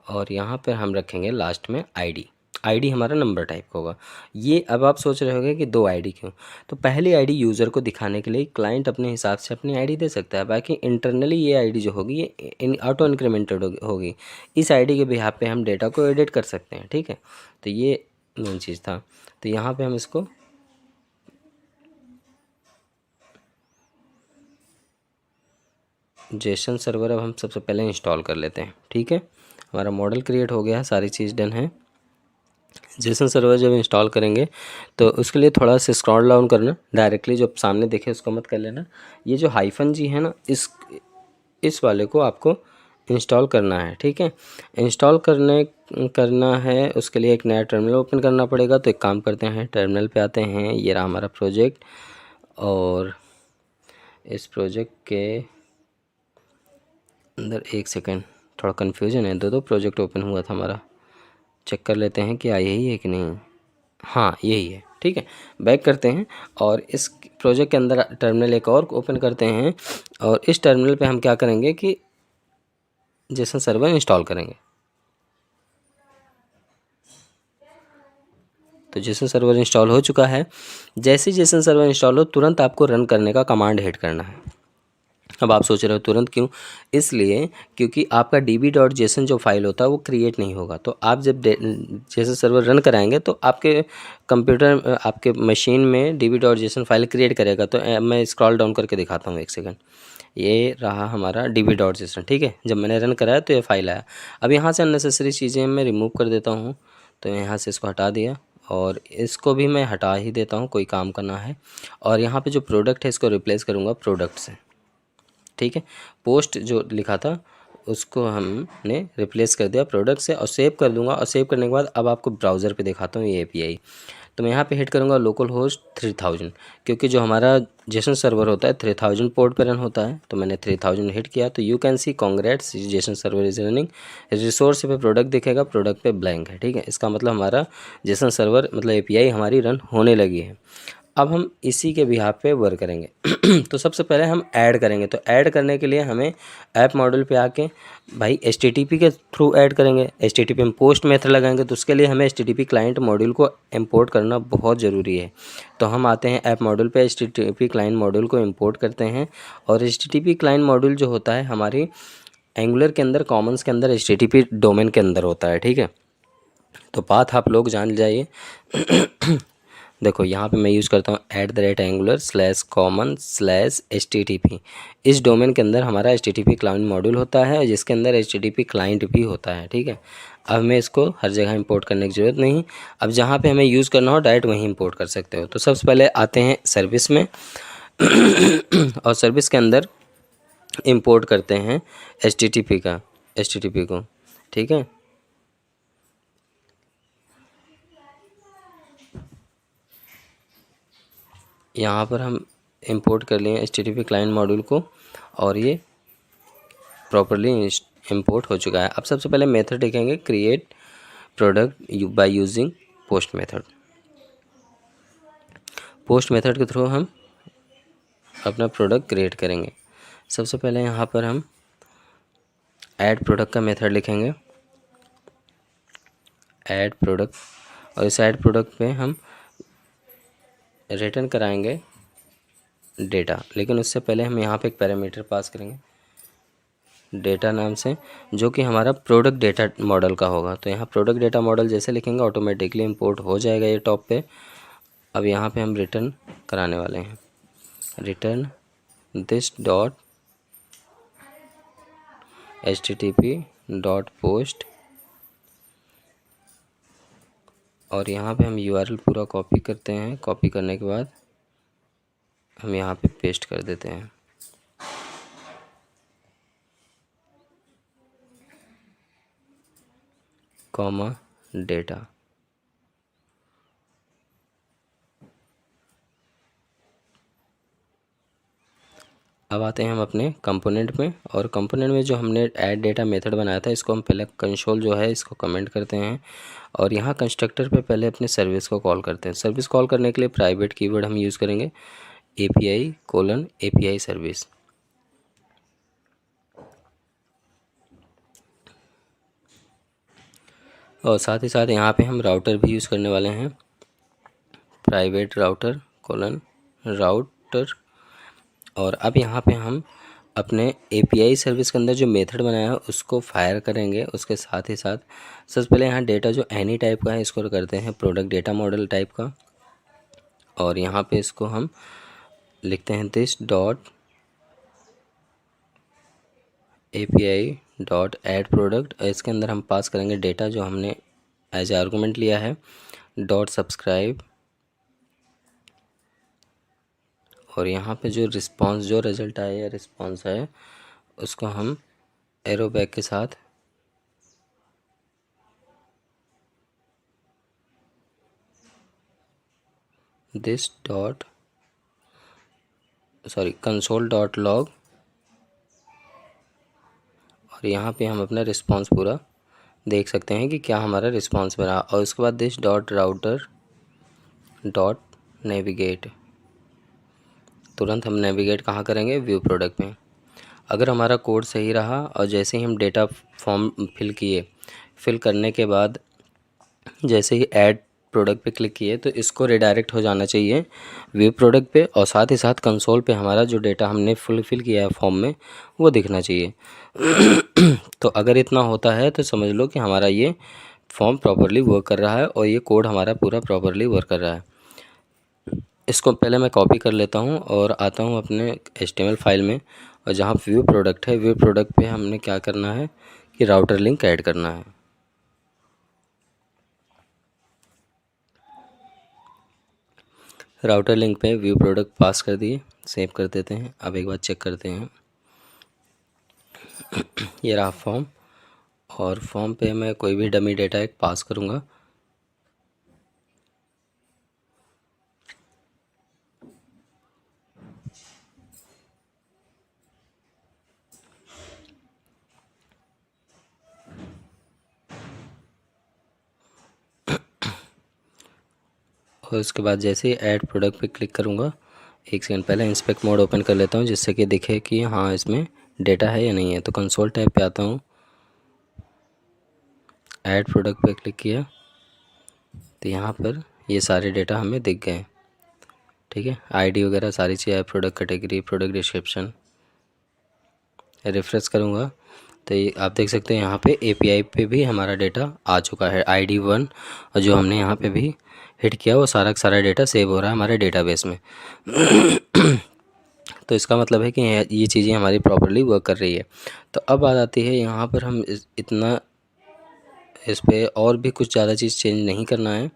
और यहाँ पर हम रखेंगे लास्ट में आईडी हमारा नंबर टाइप का होगा। ये अब आप सोच रहे होंगे कि 2 आईडी क्यों। तो पहली आईडी यूज़र को दिखाने के लिए क्लाइंट अपने हिसाब से अपनी आईडी दे सकता है, बाकी इंटरनली ये आईडी जो होगी ये ऑटो इंक्रीमेंटेड होगी। इस आईडी के बिहाफ पे हम डेटा को एडिट कर सकते हैं, ठीक है। तो ये मेन चीज़ था। तो यहाँ पर हम इसको जेसन सर्वर अब हम सबसे पहले इंस्टॉल कर लेते हैं, ठीक है। हमारा मॉडल क्रिएट हो गया है, सारी चीज़ डन है। जेसन सर्वर जब इंस्टॉल करेंगे तो उसके लिए थोड़ा सा स्क्रॉल डाउन करना, डायरेक्टली जो सामने देखे उसको मत कर लेना। ये जो -G है ना, इस वाले को आपको इंस्टॉल करना है, ठीक है। इंस्टॉल करना है उसके लिए एक नया टर्मिनल ओपन करना पड़ेगा। तो एक काम करते हैं, टर्मिनल पे आते हैं। ये रहा हमारा प्रोजेक्ट और इस प्रोजेक्ट के अंदर एक सेकेंड, थोड़ा कन्फ्यूजन है, दो प्रोजेक्ट ओपन हुआ था हमारा। चेक कर लेते हैं कि यही है कि नहीं। हाँ यही है, ठीक है। बैक करते हैं और इस प्रोजेक्ट के अंदर टर्मिनल एक और ओपन करते हैं और इस टर्मिनल पे हम क्या करेंगे कि जेसन सर्वर इंस्टॉल करेंगे। तो जेसन सर्वर इंस्टॉल हो चुका है। जैसे ही जेसन सर्वर इंस्टॉल हो तुरंत आपको रन करने का कमांड हिट करना है। अब आप सोच रहे हो तुरंत क्यों, इसलिए क्योंकि आपका db.json जो फाइल होता है वो क्रिएट नहीं होगा। तो आप जब जेसन सर्वर रन कराएंगे तो आपके कंप्यूटर, आपके मशीन में db.json फाइल क्रिएट करेगा। तो मैं स्क्रॉल डाउन करके दिखाता हूँ, एक सेकंड। ये रहा हमारा db.json, ठीक है। जब मैंने रन कराया तो ये फाइल आया। अब यहाँ से अननेसेसरी चीज़ें मैं रिमूव कर देता हूँ। तो यहाँ से इसको हटा दिया और इसको भी मैं हटा ही देता हूँ, कोई काम करना है। और यहाँ पे जो प्रोडक्ट है इसको रिप्लेस करूँगा प्रोडक्ट से, ठीक है। पोस्ट जो लिखा था उसको हमने रिप्लेस कर दिया प्रोडक्ट से और सेव कर दूंगा। और सेव करने के बाद अब आपको ब्राउज़र पे दिखाता हूँ ये API। तो मैं यहाँ पे हिट करूँगा लोकल होस्ट 3000, क्योंकि जो हमारा जेसन सर्वर होता है 3000 पोर्ट पे रन होता है। तो मैंने 3000 हिट किया। तो you can see congrats Jason server is running. Resource पे प्रोडक्ट दिखेगा, प्रोडक्ट पे ब्लैंक है, ठीक है। इसका मतलब हमारा जेसन सर्वर मतलब API हमारी रन होने लगी है। अब हम इसी के बिहाफ पे वर्क करेंगे। तो सबसे पहले हम ऐड करेंगे। तो ऐड करने के लिए हमें ऐप मॉड्यूल पे आके भाई HTTP के थ्रू ऐड करेंगे। HTTP में पोस्ट मेथड लगाएंगे, तो उसके लिए हमें HTTP क्लाइंट मॉड्यूल को इंपोर्ट करना बहुत ज़रूरी है। तो हम आते हैं ऐप मॉड्यूल पे, HTTP क्लाइंट मॉड्यूल को इंपोर्ट करते हैं। और HTTP क्लाइंट मॉड्यूल जो होता है हमारी एंगुलर के अंदर, कॉमन्स के अंदर, HTTP डोमेन के अंदर होता है, ठीक है। तो पाथ आप लोग जान जाइए। देखो यहाँ पे मैं यूज़ करता हूँ @angular/common/HTTP। इस डोमेन के अंदर हमारा HTTP क्लाइंट मॉड्यूल होता है, जिसके अंदर HTTP क्लाइंट भी होता है, ठीक है। अब हमें इसको हर जगह इंपोर्ट करने की ज़रूरत नहीं। अब जहाँ पे हमें यूज़ करना हो डायरेक्ट वहीं इंपोर्ट कर सकते हो। तो सबसे पहले आते हैं सर्विस में और सर्विस के अंदर इंपोर्ट करते हैं HTTP को, ठीक है। यहाँ पर हम इंपोर्ट कर लिए HTTP क्लाइंट मॉड्यूल को और ये प्रॉपरली इंपोर्ट हो चुका है। अब सबसे पहले मेथड लिखेंगे create product by using post method. Post method के थ्रू हम अपना प्रोडक्ट क्रिएट करेंगे। सबसे पहले यहाँ पर हम ऐड प्रोडक्ट का मेथड लिखेंगे, ऐड प्रोडक्ट, और इस ऐड प्रोडक्ट पे हम रिटर्न कराएंगे डेटा। लेकिन उससे पहले हम यहाँ पे एक पैरामीटर पास करेंगे डेटा नाम से, जो कि हमारा प्रोडक्ट डेटा मॉडल का होगा। तो यहाँ प्रोडक्ट डेटा मॉडल जैसे लिखेंगे ऑटोमेटिकली इंपोर्ट हो जाएगा ये टॉप पे। अब यहाँ पे हम रिटर्न कराने वाले हैं, return this dot HTTP dot post, और यहाँ पे हम URL पूरा कॉपी करते हैं। कॉपी करने के बाद हम यहाँ पे पेस्ट कर देते हैं। Comma data. अब आते हैं हम अपने कंपोनेंट में, और कंपोनेंट में जो हमने ऐड डेटा मेथड बनाया था इसको हम पहले कंसोल जो है इसको कमेंट करते हैं, और यहाँ कंस्ट्रक्टर पे पहले अपने सर्विस को कॉल करते हैं। सर्विस कॉल करने के लिए प्राइवेट कीवर्ड हम यूज़ करेंगे API सर्विस। और साथ ही साथ यहाँ पे हम राउटर भी यूज़ करने वाले हैं, प्राइवेट राउटर। और अब यहाँ पे हम अपने API सर्विस के अंदर जो मेथड बनाया है उसको फायर करेंगे। उसके साथ ही साथ सबसे पहले यहाँ डेटा जो एनी टाइप का है इसको करते हैं प्रोडक्ट डेटा मॉडल टाइप का, और यहाँ पे इसको हम लिखते हैं this dot API dot add product. इसके अंदर हम पास करेंगे डेटा जो हमने एज आर्गूमेंट लिया है, डॉट सब्सक्राइब, और यहाँ पे जो रिस्पांस, जो रिज़ल्ट आया या रिस्पांस है उसको हम एरो बैग के साथ this dot console dot log, और यहाँ पे हम अपना रिस्पांस पूरा देख सकते हैं कि क्या हमारा रिस्पांस बना। और उसके बाद this dot router dot navigate, तुरंत हम नेविगेट कहाँ करेंगे, व्यू प्रोडक्ट में। अगर हमारा कोड सही रहा और जैसे ही हम डेटा फॉर्म फिल करने के बाद जैसे ही ऐड प्रोडक्ट पे क्लिक किए तो इसको रिडायरेक्ट हो जाना चाहिए व्यू प्रोडक्ट पे, और साथ ही साथ कंसोल पे हमारा जो डेटा हमने फिल किया है फॉर्म में वो दिखना चाहिए। तो अगर इतना होता है तो समझ लो कि हमारा ये फॉर्म प्रॉपरली वर्क कर रहा है और ये कोड हमारा पूरा प्रॉपरली वर्क कर रहा है। इसको पहले मैं कॉपी कर लेता हूँ और आता हूँ अपने HTML फाइल में, और जहाँ व्यू प्रोडक्ट है, व्यू प्रोडक्ट पे हमने क्या करना है कि राउटर लिंक ऐड करना है। राउटर लिंक पे व्यू प्रोडक्ट पास कर दिए, सेव कर देते हैं। अब एक बार चेक करते हैं, ये रहा फॉर्म, और फॉर्म पे मैं कोई भी डमी डेटा एक पास करूँगा। और उसके बाद जैसे ही ऐड प्रोडक्ट पे क्लिक करूँगा, एक सेकंड पहले इंस्पेक्ट मोड ओपन कर लेता हूँ जिससे कि दिखे कि हाँ इसमें डेटा है या नहीं है। तो कंसोल टैब पे आता हूँ, ऐड प्रोडक्ट पे क्लिक किया तो यहाँ पर ये सारे डेटा हमें दिख गए। ठीक है, आईडी वगैरह सारी चीज़ें, product category, product description. Refresh करूँगा तो ये आप देख सकते हैं यहाँ पे एपीआई पे भी हमारा डेटा आ चुका है, आईडी 1, और जो हमने यहाँ पे भी हिट किया वो सारा का सारा डेटा सेव हो रहा है हमारे डेटाबेस में। तो इसका मतलब है कि ये चीज़ें हमारी प्रॉपर्ली वर्क कर रही है। तो अब बात आती है यहाँ पर हम इतना इस पर और भी कुछ ज़्यादा चीज़ चेंज नहीं करना है।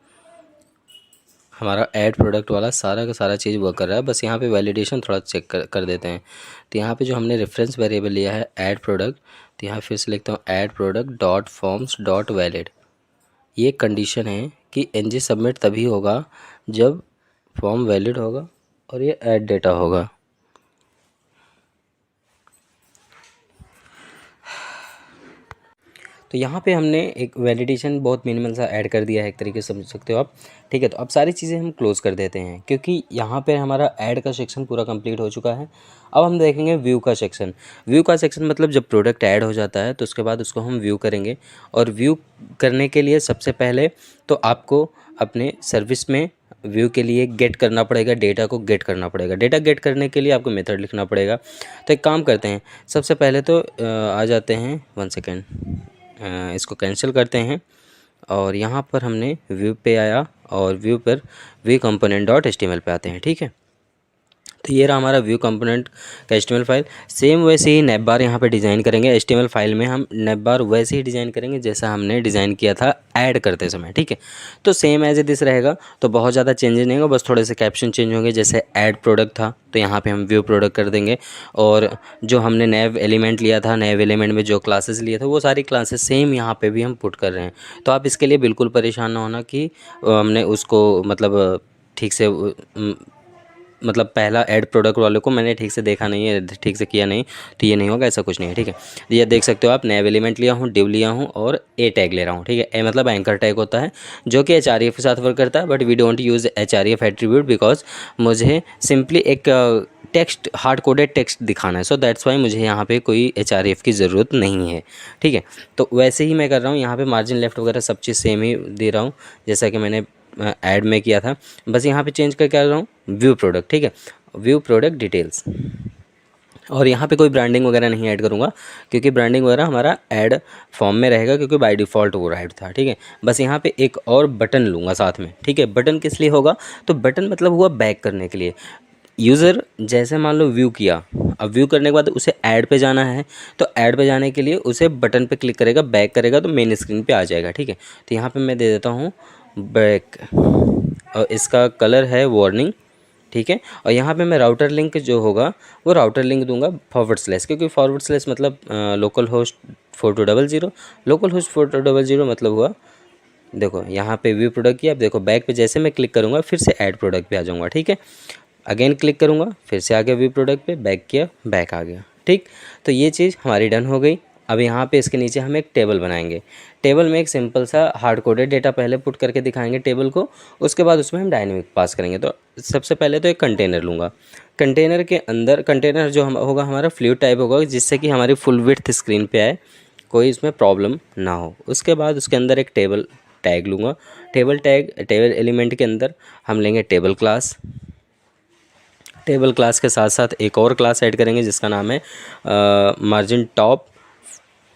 हमारा ऐड प्रोडक्ट वाला सारा का सारा चीज़ वर्क कर रहा है, बस यहाँ पे वैलिडेशन थोड़ा चेक कर देते हैं। तो यहाँ पे जो हमने रेफरेंस वेरिएबल लिया है ऐड प्रोडक्ट, तो यहाँ फिर से लिखता हूँ add product dot forms dot valid. ये कंडीशन है कि एनजी सबमिट तभी होगा जब फॉर्म वैलिड होगा और ये ऐड डेटा होगा। तो यहाँ पे हमने एक वैलिडेशन बहुत मिनिमल सा ऐड कर दिया है, एक तरीके से समझ सकते हो आप। ठीक है, तो अब सारी चीज़ें हम क्लोज़ कर देते हैं क्योंकि यहाँ पे हमारा ऐड का सेक्शन पूरा कंप्लीट हो चुका है। अब हम देखेंगे व्यू का सेक्शन। व्यू का सेक्शन मतलब जब प्रोडक्ट ऐड हो जाता है तो उसके बाद उसको हम व्यू करेंगे, और व्यू करने के लिए सबसे पहले तो आपको अपने सर्विस में व्यू के लिए गेट करना पड़ेगा, डेटा को गेट करना पड़ेगा। डेटा गेट करने के लिए आपको मेथड लिखना पड़ेगा। तो एक काम करते हैं, सबसे पहले तो आ जाते हैं, 1 सेकेंड, इसको कैंसिल करते हैं और यहाँ पर हमने व्यू पे आया और व्यू पर व्यू कंपोनेंट डॉट एचटीएमएल पे आते हैं। ठीक है, तो ये रहा हमारा व्यू कंपोनेंट का एचटीएमएल फाइल। सेम वैसे ही नैप बार यहाँ पे डिज़ाइन करेंगे। एचटीएमएल फाइल में हम नैप बार वैसे ही डिज़ाइन करेंगे जैसा हमने डिज़ाइन किया था ऐड करते समय। ठीक है, तो सेम एज इट इस रहेगा, तो बहुत ज़्यादा चेंजेस नहीं होगा, बस थोड़े से कैप्शन चेंज होंगे। जैसे ऐड प्रोडक्ट था तो यहाँ पे हम व्यू प्रोडक्ट कर देंगे, और जो हमने नैव एलिमेंट लिया था, नैव एलिमेंट में जो क्लासेस लिए थे वो सारी क्लासेस सेम यहाँ पे भी हम पुट कर रहे हैं। तो आप इसके लिए बिल्कुल परेशान ना होना कि हमने उसको मतलब ठीक से मतलब पहला ऐड प्रोडक्ट वाले को मैंने ठीक से देखा नहीं है, ठीक से किया नहीं, तो ये नहीं होगा, ऐसा कुछ नहीं है। ठीक है, ये देख सकते हो आप, नैव एलिमेंट लिया हूँ, डिव लिया हूँ और ए टैग ले रहा हूँ। ठीक है, ए मतलब एंकर टैग होता है जो कि एचआरईएफ के साथ वर्क करता है, but we don't use HREF attribute because मुझे सिंपली एक टेक्स्ट, हार्ड कोडेड टेक्स्ट दिखाना है। सो दैट्स वाई मुझे यहाँ पे कोई एचआरईएफ की ज़रूरत नहीं है। ठीक है, तो वैसे ही मैं कर रहा हूँ, यहाँ पे मार्जिन लेफ्ट वगैरह सब चीज़ सेम ही दे रहा हूँ जैसा कि मैंने ऐड में किया था। बस यहाँ पे चेंज करके आ रहा हूँ व्यू प्रोडक्ट। ठीक है, व्यू प्रोडक्ट डिटेल्स, और यहाँ पे कोई ब्रांडिंग वगैरह नहीं ऐड करूँगा क्योंकि ब्रांडिंग वगैरह हमारा ऐड फॉर्म में रहेगा क्योंकि बाय डिफ़ॉल्ट वो ऐड था। ठीक है, बस यहाँ पे एक और बटन लूँगा साथ में। ठीक है, बटन किस लिए होगा, तो बटन मतलब हुआ बैक करने के लिए। यूज़र जैसे मान लो व्यू किया, अब व्यू करने के बाद उसे ऐड पे जाना है, तो ऐड पे जाने के लिए उसे बटन पे क्लिक करेगा, बैक करेगा तो मेन स्क्रीन पे आ जाएगा। ठीक है, तो यहाँ पे मैं दे देता हूँ बैक, और इसका कलर है वार्निंग। ठीक है, और यहाँ पे मैं राउटर लिंक जो होगा वो राउटर लिंक दूंगा /, क्योंकि / मतलब लोकल होस्ट 4200, लोकल होस्ट 4200 मतलब हुआ, देखो यहाँ पे व्यू प्रोडक्ट किया, अब देखो बैक पे जैसे मैं क्लिक करूँगा फिर से ऐड प्रोडक्ट पे आ जाऊँगा। ठीक है, अगेन क्लिक करूँगा, फिर से आ गया व्यू प्रोडक्ट पे, बैक किया, बैक आ गया। ठीक, तो ये चीज़ हमारी डन हो गई। अब यहाँ पे इसके नीचे हम एक टेबल बनाएंगे। टेबल में एक सिंपल सा हार्ड कोडेड डेटा पहले पुट करके दिखाएंगे टेबल को, उसके बाद उसमें हम डायनेमिक पास करेंगे। तो सबसे पहले तो एक कंटेनर लूँगा। कंटेनर के अंदर, कंटेनर जो हम होगा हमारा फ्लूइड टाइप होगा जिससे कि हमारी फुल विड्थ स्क्रीन पे आए, कोई इसमें प्रॉब्लम ना हो। उसके बाद उसके अंदर एक टेबल टैग लूँगा। टेबल टैग, टेबल एलिमेंट के अंदर हम लेंगे टेबल क्लास। टेबल क्लास के साथ साथ एक और क्लास ऐड करेंगे जिसका नाम है मार्जिन टॉप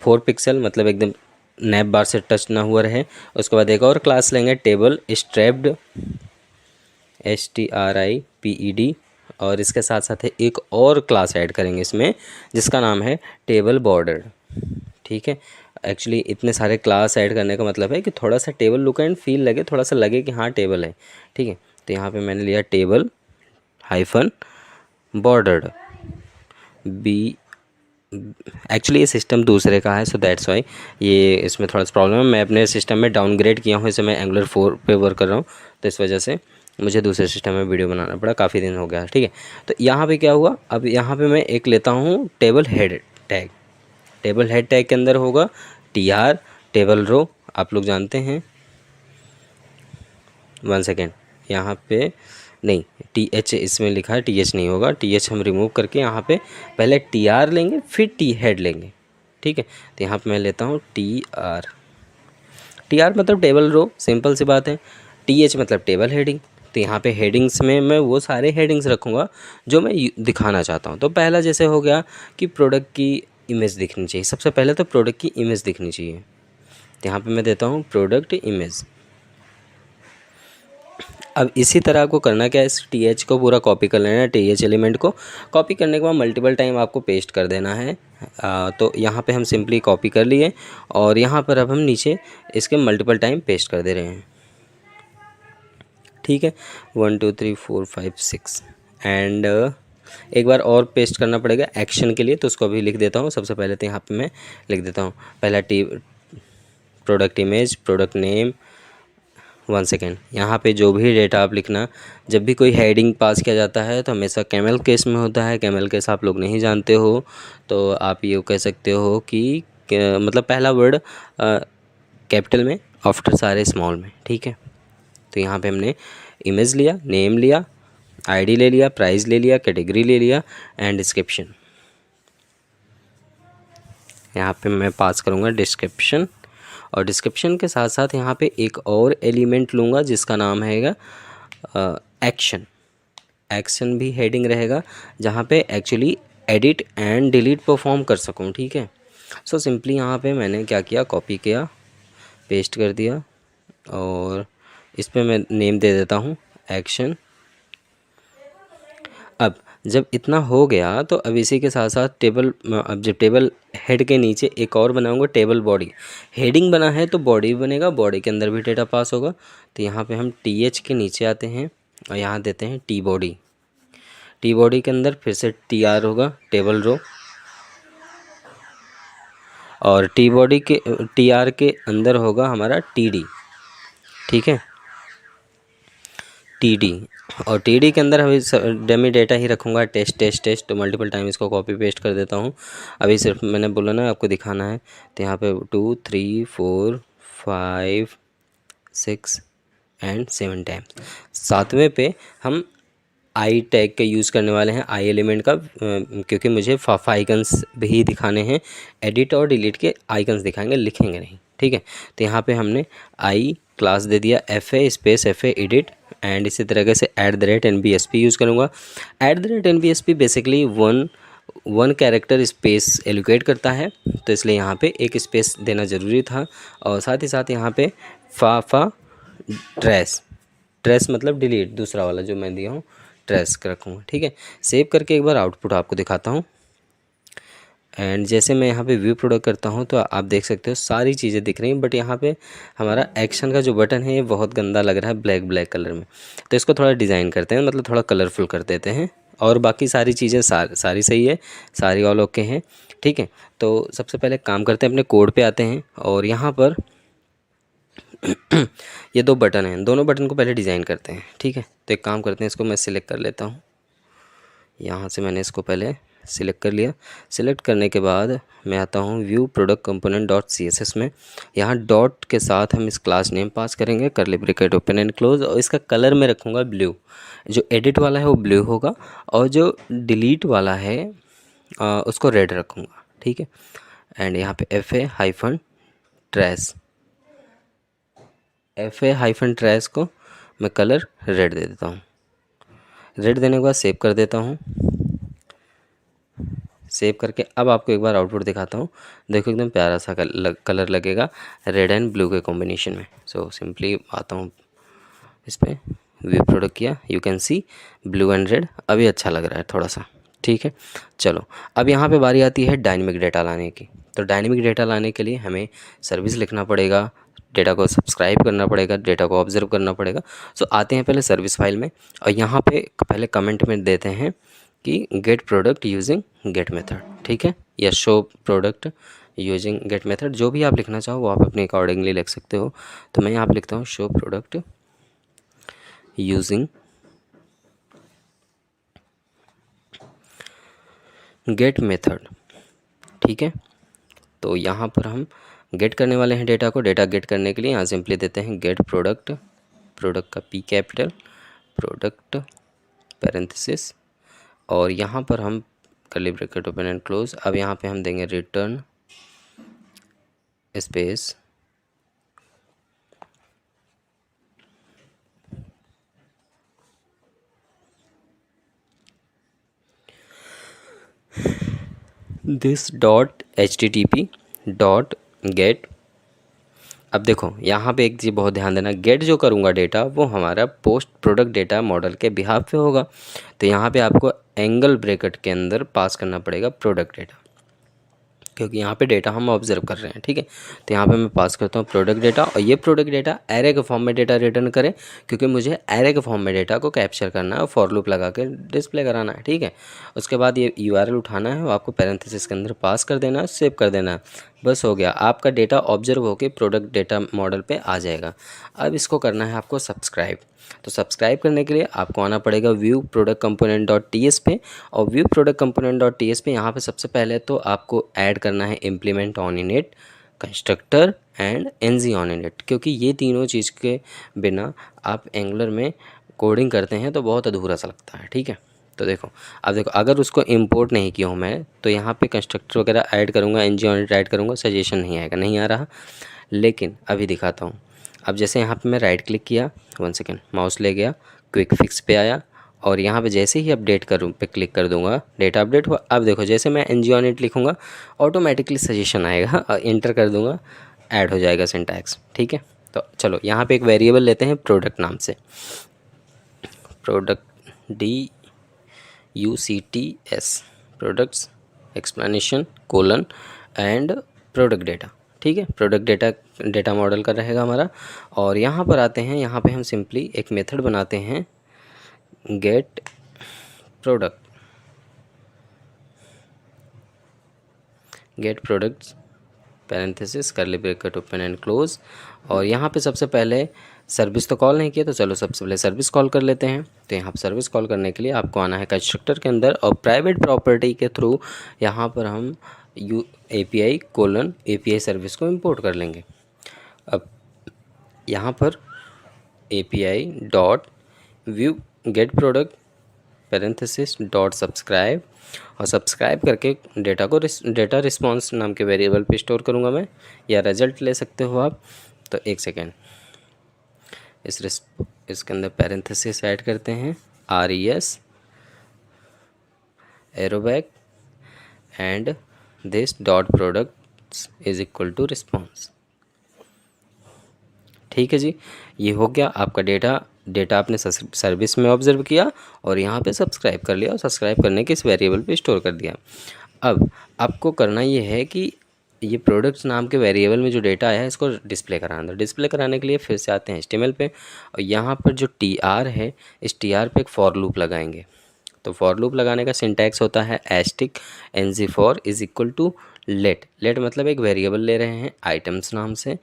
4 पिक्सल, मतलब एकदम नैप बार से टच ना हुआ रहे। उसके बाद एक और क्लास लेंगे टेबल स्ट्रैप्ड, STRIPED, और इसके साथ साथ एक और क्लास ऐड करेंगे इसमें जिसका नाम है टेबल बॉर्डर। ठीक है, एक्चुअली इतने सारे क्लास ऐड करने का मतलब है कि थोड़ा सा टेबल लुक एंड फील लगे, थोड़ा सा लगे कि हाँ टेबल है। ठीक है, तो यहाँ पे मैंने लिया table hyphen bordered B, actually ये सिस्टम दूसरे का है, सो दैट्स वाई ये इसमें थोड़ा सा प्रॉब्लम है। मैं अपने सिस्टम में डाउनग्रेड किया हूँ, इसे मैं एंगुलर 4 पे वर्क कर रहा हूँ, तो इस वजह से मुझे दूसरे सिस्टम में वीडियो बनाना पड़ा, काफ़ी दिन हो गया। ठीक है, तो यहाँ पे क्या हुआ, अब यहाँ पे मैं एक लेता हूँ table head tag. Table head tag के अंदर होगा TR टेबल रो, आप लोग जानते हैं। 1 सेकेंड, यहाँ पे नहीं, टी एच इसमें लिखा है, टी एच नहीं होगा, टी एच हम रिमूव करके यहाँ पे पहले टी आर लेंगे फिर टी हेड लेंगे, ठीक है। तो यहाँ पे मैं लेता हूँ टी आर। टी आर मतलब टेबल रो, सिंपल सी बात है। टी एच मतलब टेबल हेडिंग। तो यहाँ पे हेडिंग्स में मैं वो सारे हेडिंग्स रखूँगा जो मैं दिखाना चाहता हूँ। तो पहला जैसे हो गया कि प्रोडक्ट की इमेज दिखनी चाहिए, सबसे पहले तो प्रोडक्ट की इमेज दिखनी चाहिए। तो यहाँ पे मैं देता हूँ प्रोडक्ट इमेज। अब इसी तरह को करना क्या है, इस टी एच को पूरा कॉपी कर लेना है, टी एच एलिमेंट को कॉपी करने के बाद मल्टीपल टाइम आपको पेस्ट कर देना है। तो यहाँ पे हम सिंपली कॉपी कर लिए और यहाँ पर अब हम नीचे इसके मल्टीपल टाइम पेस्ट कर दे रहे हैं, ठीक है। 1 2 3 4 5 6 एंड एक बार और पेस्ट करना पड़ेगा एक्शन के लिए, तो उसको अभी लिख देता हूँ। सबसे पहले तो यहाँ पे मैं लिख देता हूँ पहला product image, product name. 1 second, यहाँ पे जो भी डेटा आप लिखना, जब भी कोई हेडिंग पास किया जाता है तो हमेशा कैमल केस में होता है। कैमल केस आप लोग नहीं जानते हो तो आप ये कह सकते हो कि मतलब पहला वर्ड कैपिटल में, आफ्टर सारे स्मॉल में, ठीक है। तो यहाँ पे हमने इमेज लिया, नेम लिया, आईडी ले लिया, प्राइस ले लिया, कैटेगरी ले लिया एंड डिस्क्रिप्शन। यहाँ पे मैं पास करूँगा डिस्क्रिप्शन और डिस्क्रिप्शन के साथ साथ यहाँ पे एक और एलिमेंट लूँगा जिसका नाम है एक्शन। एक्शन भी हेडिंग रहेगा जहाँ पे actually edit and delete perform कर सकूँ, ठीक है। सो सिंपली यहाँ पे मैंने क्या किया, कॉपी किया, पेस्ट कर दिया और इस पर मैं नेम दे देता हूँ एक्शन। अब जब इतना हो गया तो अब इसी के साथ साथ अब जब टेबल हेड के नीचे एक और बनाऊंगा टेबल बॉडी। हेडिंग बना है तो बॉडी भी बनेगा, बॉडी के अंदर भी डेटा पास होगा। तो यहाँ पे हम टी एच के नीचे आते हैं और यहाँ देते हैं टी बॉडी। टी बॉडी के अंदर फिर से टी आर होगा, टेबल रो, और टी बॉडी के टी आर के अंदर होगा हमारा टी डी, ठीक है, टी डी। और टी डी के अंदर अभी डमी डेटा ही रखूँगा, टेस्ट टेस्ट टेस्ट। तो मल्टीपल टाइम इसको कॉपी पेस्ट कर देता हूँ। अभी सिर्फ मैंने बोला ना आपको दिखाना है, तो यहाँ पे 2 3 4 5 6 एंड 7 टाइम्स। सातवें पे हम आई टैग का यूज़ करने वाले हैं, आई एलिमेंट का, क्योंकि मुझे आइकन्स भी दिखाने हैं। एडिट और डिलीट के आइकन्स दिखाएंगे, लिखेंगे नहीं, ठीक है। तो यहाँ पे हमने आई क्लास दे दिया, F A space F A edit and इसी तरीके से @NBSP यूज़ करूँगा। @NBSP basically one character space allocate करता है, तो इसलिए यहाँ पे एक स्पेस देना ज़रूरी था। और साथ ही साथ यहाँ पे फा ट्रेस मतलब डिलीट, दूसरा वाला जो मैं दिया हूँ ट्रेस रखूँगा, ठीक है। सेव करके एक बार आउटपुट आपको दिखाता हूँ। एंड जैसे मैं यहाँ पे व्यू प्रोडक्ट करता हूँ तो आप देख सकते हो सारी चीज़ें दिख रही हैं, बट यहाँ पे हमारा एक्शन का जो बटन है ये बहुत गंदा लग रहा है ब्लैक कलर में। तो इसको थोड़ा डिज़ाइन करते हैं, मतलब थोड़ा कलरफुल कर देते हैं। और बाकी सारी चीज़ें सारी सही है, सारी ऑल ओके हैं, ठीक है। तो सबसे पहले काम करते हैं, अपने कोड पे आते हैं और यहाँ पर ये 2 बटन हैं, दोनों बटन को पहले डिज़ाइन करते हैं, ठीक है। तो एक काम करते हैं, इसको मैं सिलेक्ट कर लेता हूँ। यहाँ से मैंने इसको पहले सिलेक्ट कर लिया। सिलेक्ट करने के बाद मैं आता हूँ view product component dot CSS में। यहाँ डॉट के साथ हम इस क्लास नेम पास करेंगे, curly bracket open and close, और इसका कलर मैं रखूँगा ब्लू। जो एडिट वाला है वो ब्लू होगा और जो डिलीट वाला है उसको रेड रखूँगा, ठीक है। एंड यहाँ पे FA-ट्रैश को मैं कलर रेड दे देता हूँ। रेड देने के बाद सेव कर देता हूँ। सेव करके अब आपको एक बार आउटपुट दिखाता हूँ। देखो एकदम प्यारा सा कलर लगेगा रेड एंड ब्लू के कॉम्बिनेशन में। सो सिंपली आता हूँ इस पर, व्यू प्रोडक्ट किया, you can see blue and red, अभी अच्छा लग रहा है थोड़ा सा, ठीक है। चलो अब यहाँ पे बारी आती है डायनेमिक डेटा लाने की। तो डायनेमिक डेटा लाने के लिए हमें सर्विस लिखना पड़ेगा, डेटा को सब्सक्राइब करना पड़ेगा, डेटा को ऑब्जर्व करना पड़ेगा। सो आते हैं पहले सर्विस फाइल में और यहाँ पे पहले कमेंट में देते हैं कि get product using get method, ठीक है, या show product using get method, जो भी आप लिखना चाहो वो आप अपने अकॉर्डिंगली लिख सकते हो। तो मैं यहाँ पे लिखता हूँ show product using get method, ठीक है। तो यहाँ पर हम गेट करने वाले हैं डेटा को। डेटा गेट करने के लिए यहाँ सिंपली देते हैं गेट प्रोडक्ट, प्रोडक्ट का P कैपिटल प्रोडक्ट पैरेंथेसिस, और यहाँ पर हम curly bracket open and close. अब यहाँ पे हम देंगे return space this dot http dot gate. अब देखो यहाँ पे एक चीज़ बहुत ध्यान देना, गेट जो करूँगा डेटा वो हमारा पोस्ट प्रोडक्ट डेटा मॉडल के बिहाफ पे होगा। तो यहाँ पे आपको एंगल ब्रैकेट के अंदर पास करना पड़ेगा प्रोडक्ट डेटा, क्योंकि यहाँ पे डेटा हम ऑब्जर्व कर रहे हैं, ठीक है। तो यहाँ पे मैं पास करता हूँ प्रोडक्ट डेटा, और ये प्रोडक्ट डेटा एरे के फॉर्म में डेटा रिटर्न करे, क्योंकि मुझे एरे के फॉर्म में डेटा को कैप्चर करना है और फॉर लूप लगा के डिस्प्ले कराना है, ठीक है। उसके बाद ये यूआरएल उठाना है, वो आपको पैरेंथेसिस के अंदर पास कर देना है, सेव कर देना है, बस हो गया। आपका डेटा ऑब्जर्व होकर प्रोडक्ट डेटा मॉडल पे आ जाएगा। अब इसको करना है आपको सब्सक्राइब। तो सब्सक्राइब करने के लिए आपको आना पड़ेगा view product component dot T S पे, और view product component dot T S पे यहाँ पे सबसे पहले तो आपको ऐड करना है implement on init, constructor and NG on init, क्योंकि ये तीनों चीज़ के बिना आप एंगुलर में कोडिंग करते हैं तो बहुत अधूरा सा लगता है, ठीक है। तो देखो, अब देखो अगर उसको इंपोर्ट नहीं किया हूँ मैं, तो यहाँ पे कंस्ट्रक्टर वगैरह ऐड करूँगा, एनजी ऑन इनिट ऐड करूँगा, सजेशन नहीं आएगा, नहीं आ रहा। लेकिन अभी दिखाता हूँ। अब जैसे यहाँ पे मैं राइट क्लिक किया, 1 सेकेंड, माउस ले गया, क्विक फिक्स पे आया, और यहाँ पे जैसे ही अपडेट करूँ पे क्लिक कर दूंगा, डेटा अपडेट हुआ। अब देखो जैसे मैं एनजी ऑन इट लिखूँगा ऑटोमेटिकली सजेशन आएगा, और इंटर कर दूंगा, ऐड हो जाएगा सिंटैक्स, ठीक है। तो चलो यहाँ पे एक वेरिएबल लेते हैं प्रोडक्ट नाम से, product DUCTS, products explanation colon and product data, ठीक है। प्रोडक्ट डेटा मॉडल का रहेगा हमारा। और यहाँ पर आते हैं, यहाँ पे हम सिंपली एक मेथड बनाते हैं, get products parenthesis curly bracket open and close. और यहाँ पे सबसे पहले सर्विस तो कॉल नहीं किया, तो चलो सबसे पहले सर्विस कॉल कर लेते हैं। तो यहाँ पर सर्विस कॉल करने के लिए आपको आना है कंस्ट्रक्टर के अंदर, और प्राइवेट प्रॉपर्टी के थ्रू यहाँ पर हम API सर्विस को इंपोर्ट कर लेंगे। अब यहाँ पर API dot view get product parenthesis dot subscribe, और सब्सक्राइब करके डेटा रिस्पॉन्स नाम के वेरिएबल पे स्टोर करूँगा मैं, या रिजल्ट ले सकते हो आप। तो 1 सेकेंड, इसके अंदर पैरेंथेसिस ऐड करते हैं, RES एरोबैक and this dot products is equal to response, ठीक है जी। ये हो गया आपका डेटा आपने सर्विस में ऑब्जर्व किया, और यहाँ पे सब्सक्राइब कर लिया, और सब्सक्राइब करने के इस वेरिएबल पे स्टोर कर दिया। अब आपको करना ये है कि ये प्रोडक्ट्स नाम के वेरिएबल में जो डेटा आया है इसको डिस्प्ले कराना। डिस्प्ले कराने के लिए फिर से आते हैं HTML पे, और यहाँ पर जो TR है, इस TR पे एक फॉर लूप लगाएंगे। तो फॉर लूप लगाने का सिंटैक्स होता है asterisk NG for is equal to let मतलब एक वेरिएबल ले रहे हैं आइटम्स नाम से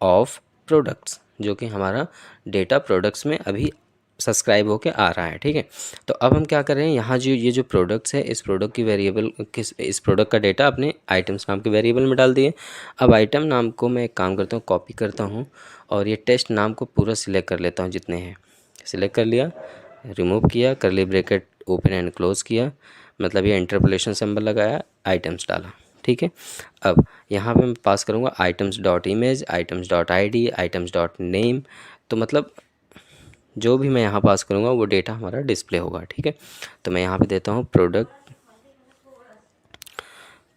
ऑफ प्रोडक्ट्स, जो कि हमारा डेटा प्रोडक्ट्स में अभी सब्सक्राइब होके आ रहा है, ठीक है। तो अब हम क्या कर रहे हैं, यहाँ ये जो प्रोडक्ट्स है, इस प्रोडक्ट की वेरिएबल इस प्रोडक्ट का डेटा अपने आइटम्स नाम के वेरिएबल में डाल दिए। अब आइटम नाम को मैं एक काम करता हूँ, कॉपी करता हूँ, और ये टेस्ट नाम को पूरा सिलेक्ट कर लेता हूँ, जितने हैं सिलेक्ट कर लिया, रिमूव किया, curly bracket open and close किया, मतलब ये इंटरपोलेशन सिंबल लगाया, आइटम्स डाला, ठीक है। अब यहाँ पे मैं पास करूँगा items dot image, items dot ID, items dot name. तो मतलब जो भी मैं यहाँ पास करूँगा वो डेटा हमारा डिस्प्ले होगा, ठीक है। तो मैं यहाँ पे देता हूँ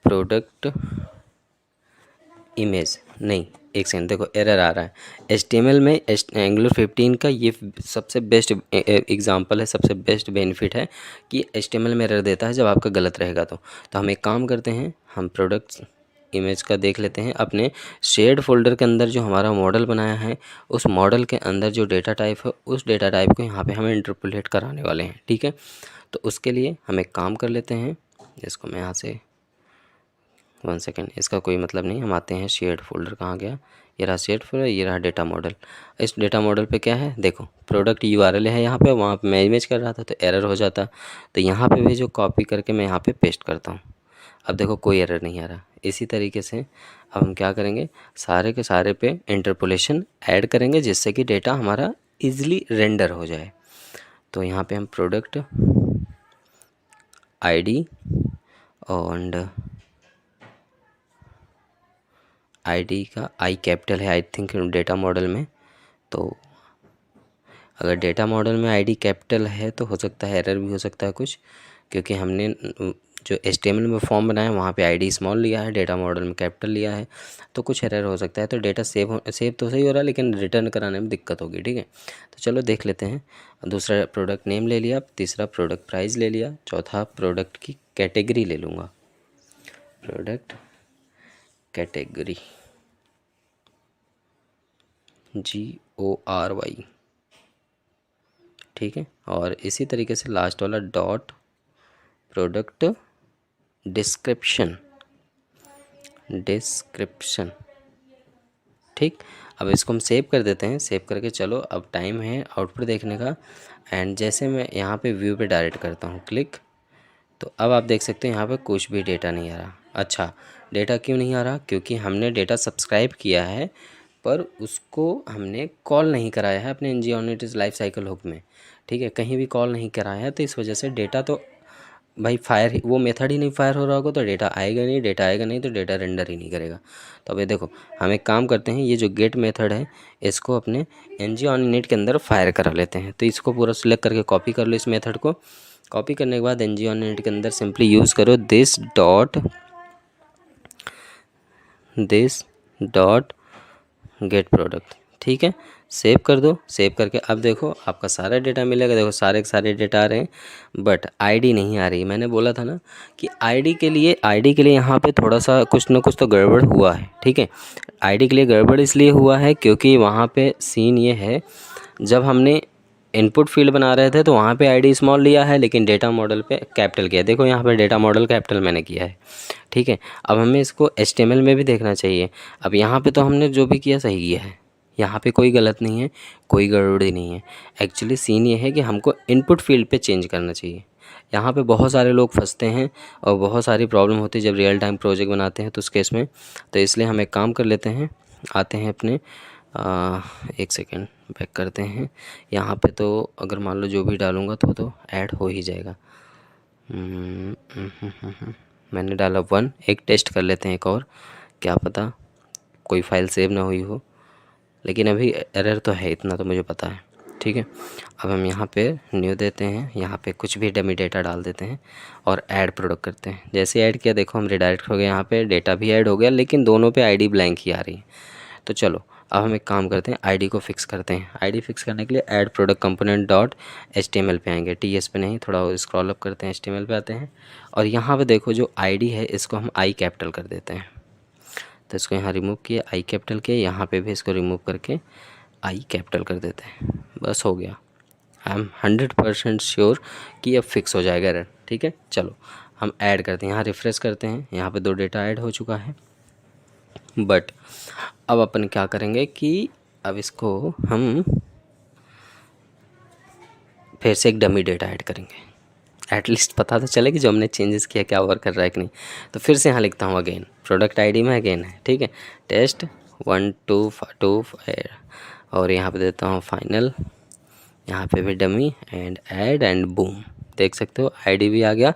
प्रोडक्ट इमेज, नहीं 1 सेकंड, देखो एरर आ रहा है। HTML में एंगुलर 15 का ये सबसे बेस्ट एग्जांपल है, सबसे बेस्ट बेनिफिट है कि HTML में एरर देता है जब आपका गलत रहेगा। तो हम एक काम करते हैं, हम प्रोडक्ट्स इमेज का देख लेते हैं, अपने शेयर्ड फोल्डर के अंदर जो हमारा मॉडल बनाया है, उस मॉडल के अंदर जो डेटा टाइप है, उस डेटा टाइप को यहाँ पे हम इंटरपोलेट कराने वाले हैं, ठीक है। तो उसके लिए हम एक काम कर लेते हैं, इसको मैं यहाँ से 1 सेकेंड, इसका कोई मतलब नहीं, हम आते हैं शेयर्ड फोल्डर, कहाँ गया, ये रहा शेयर्ड फोल्डर, ये रहा डेटा मॉडल। इस डेटा मॉडल पे क्या है, देखो प्रोडक्ट URL है यहाँ पे, वहाँ पे मैं इमेज कर रहा था तो एरर हो जाता। तो यहाँ पे भी जो कॉपी करके मैं यहाँ पे पेस्ट करता हूँ, अब देखो कोई एरर नहीं आ रहा। इसी तरीके से अब हम क्या करेंगे, सारे के सारे पे इंटरपोलेशन ऐड करेंगे, जिससे कि डेटा हमारा ईजिली रेंडर हो जाए। तो यहाँ पे हम प्रोडक्ट आईडी और आईडी का आई कैपिटल है आई थिंक डेटा मॉडल में। तो अगर डेटा मॉडल में आईडी कैपिटल है तो हो सकता है एरर भी हो सकता है कुछ, क्योंकि हमने जो HTML में फॉर्म बनाया है वहाँ पे आईडी स्मॉल लिया है, डेटा मॉडल में कैपिटल लिया है, तो कुछ एरर हो सकता है। तो डेटा सेव तो सही हो रहा है लेकिन रिटर्न कराने में दिक्कत होगी। ठीक है, तो चलो देख लेते हैं। दूसरा प्रोडक्ट नेम ले लिया, तीसरा प्रोडक्ट प्राइस ले लिया, चौथा प्रोडक्ट की कैटेगरी ले लूँगा, प्रोडक्ट कैटेगरी GORY। ठीक है, और इसी तरीके से लास्ट वाला डॉट प्रोडक्ट डिस्क्रिप्शन। ठीक, अब इसको हम सेव कर देते हैं। सेव करके चलो अब टाइम है आउटपुट देखने का। एंड जैसे मैं यहाँ पे व्यू पे डायरेक्ट करता हूँ क्लिक, तो अब आप देख सकते हैं यहाँ पे कुछ भी डेटा नहीं आ रहा। अच्छा, डेटा क्यों नहीं आ रहा? क्योंकि हमने डेटा सब्सक्राइब किया है पर उसको हमने कॉल नहीं कराया है अपने NG-ON-IT लाइफ साइकिल हुक में। ठीक है, कहीं भी कॉल नहीं कराया है, तो इस वजह से डेटा तो भाई फायर, वो मेथड ही नहीं फायर हो रहा होगा तो डेटा आएगा नहीं, डेटा आएगा नहीं तो डेटा रेंडर ही नहीं करेगा। तो अब ये देखो, हम एक काम करते हैं, ये जो गेट मेथड है इसको अपने NG-ON-IT के अंदर फायर करा लेते हैं। तो इसको पूरा सिलेक्ट करके कॉपी कर लो। इस मेथड को कॉपी करने के बाद NG-ON-IT के अंदर सिंपली यूज़ करो दिस डॉट गेट प्रोडक्ट। ठीक है, सेव कर दो। सेव करके अब देखो आपका सारा डेटा मिलेगा। देखो सारे के सारे डेटा आ रहे हैं बट आईडी नहीं आ रही। मैंने बोला था ना कि आईडी के लिए यहाँ पे थोड़ा सा कुछ ना कुछ तो गड़बड़ हुआ है। ठीक है, आईडी के लिए गड़बड़ इसलिए हुआ है क्योंकि वहाँ पे सीन ये है, जब हमने इनपुट फील्ड बना रहे थे तो वहाँ पे आईडी स्मॉल लिया है लेकिन डेटा मॉडल पे कैपिटल किया। देखो यहाँ पे डेटा मॉडल कैपिटल मैंने किया है। ठीक है, अब हमें इसको HTML में भी देखना चाहिए। अब यहाँ पे तो हमने जो भी किया सही किया है, यहाँ पे कोई गलत नहीं है, कोई गड़बड़ी नहीं है। एक्चुअली सीन ये है कि हमको इनपुट फील्ड पे चेंज करना चाहिए। यहाँ पे बहुत सारे लोग फंसते हैं और बहुत सारी प्रॉब्लम होती है जब रियल टाइम प्रोजेक्ट बनाते हैं तो उस केस में। तो इसलिए हम एक काम कर लेते हैं, आते हैं अपने एक सेकेंड बैक करते हैं। यहाँ पे तो अगर मान लो जो भी डालूँगा तो ऐड हो ही जाएगा। मैंने डाला 1। एक टेस्ट कर लेते हैं एक और, क्या पता कोई फाइल सेव ना हुई हो, लेकिन अभी एरर तो है इतना तो मुझे पता है। ठीक है, अब हम यहाँ पे न्यू देते हैं, यहाँ पे कुछ भी डमी डेटा डाल देते हैं और ऐड प्रोडक्ट करते हैं। जैसे ऐड किया देखो हम रिडायरेक्ट हो गए, यहाँ पे डेटा भी ऐड हो गया लेकिन दोनों पे आईडी ब्लैंक ही आ रही है। तो चलो अब हम एक काम करते हैं, आईडी को फिक्स करते हैं। आईडी फिक्स करने के लिए add product component dot HTML पे आएंगे, TS पे नहीं, थोड़ा स्क्रॉल अप करते हैं, HTML पे आते हैं और यहाँ पे देखो जो आईडी है इसको हम आई कैपिटल कर देते हैं। तो इसको यहाँ रिमूव किया, आई कैपिटल किया, यहाँ पे भी इसको रिमूव करके आई कैपिटल कर देते हैं। बस हो गया। आई एम 100% श्योर कि अब फिक्स हो जाएगा एरर। ठीक है, चलो हम ऐड करते हैं, यहाँ रिफ्रेश करते हैं, यहाँ पे 2 डेटा ऐड हो चुका है। बट अब अपन क्या करेंगे कि अब इसको हम फिर से एक डमी डेटा ऐड करेंगे, एटलीस्ट पता तो चले कि जो हमने चेंजेस किया क्या वर्क कर रहा है कि नहीं। तो फिर से यहाँ लिखता हूँ अगेन, प्रोडक्ट आईडी में अगेन है। ठीक है, टेस्ट 1 2 2 और यहाँ पे देता हूँ फाइनल, यहाँ पे भी dummy and add and boom. देख सकते हो आईडी भी आ गया,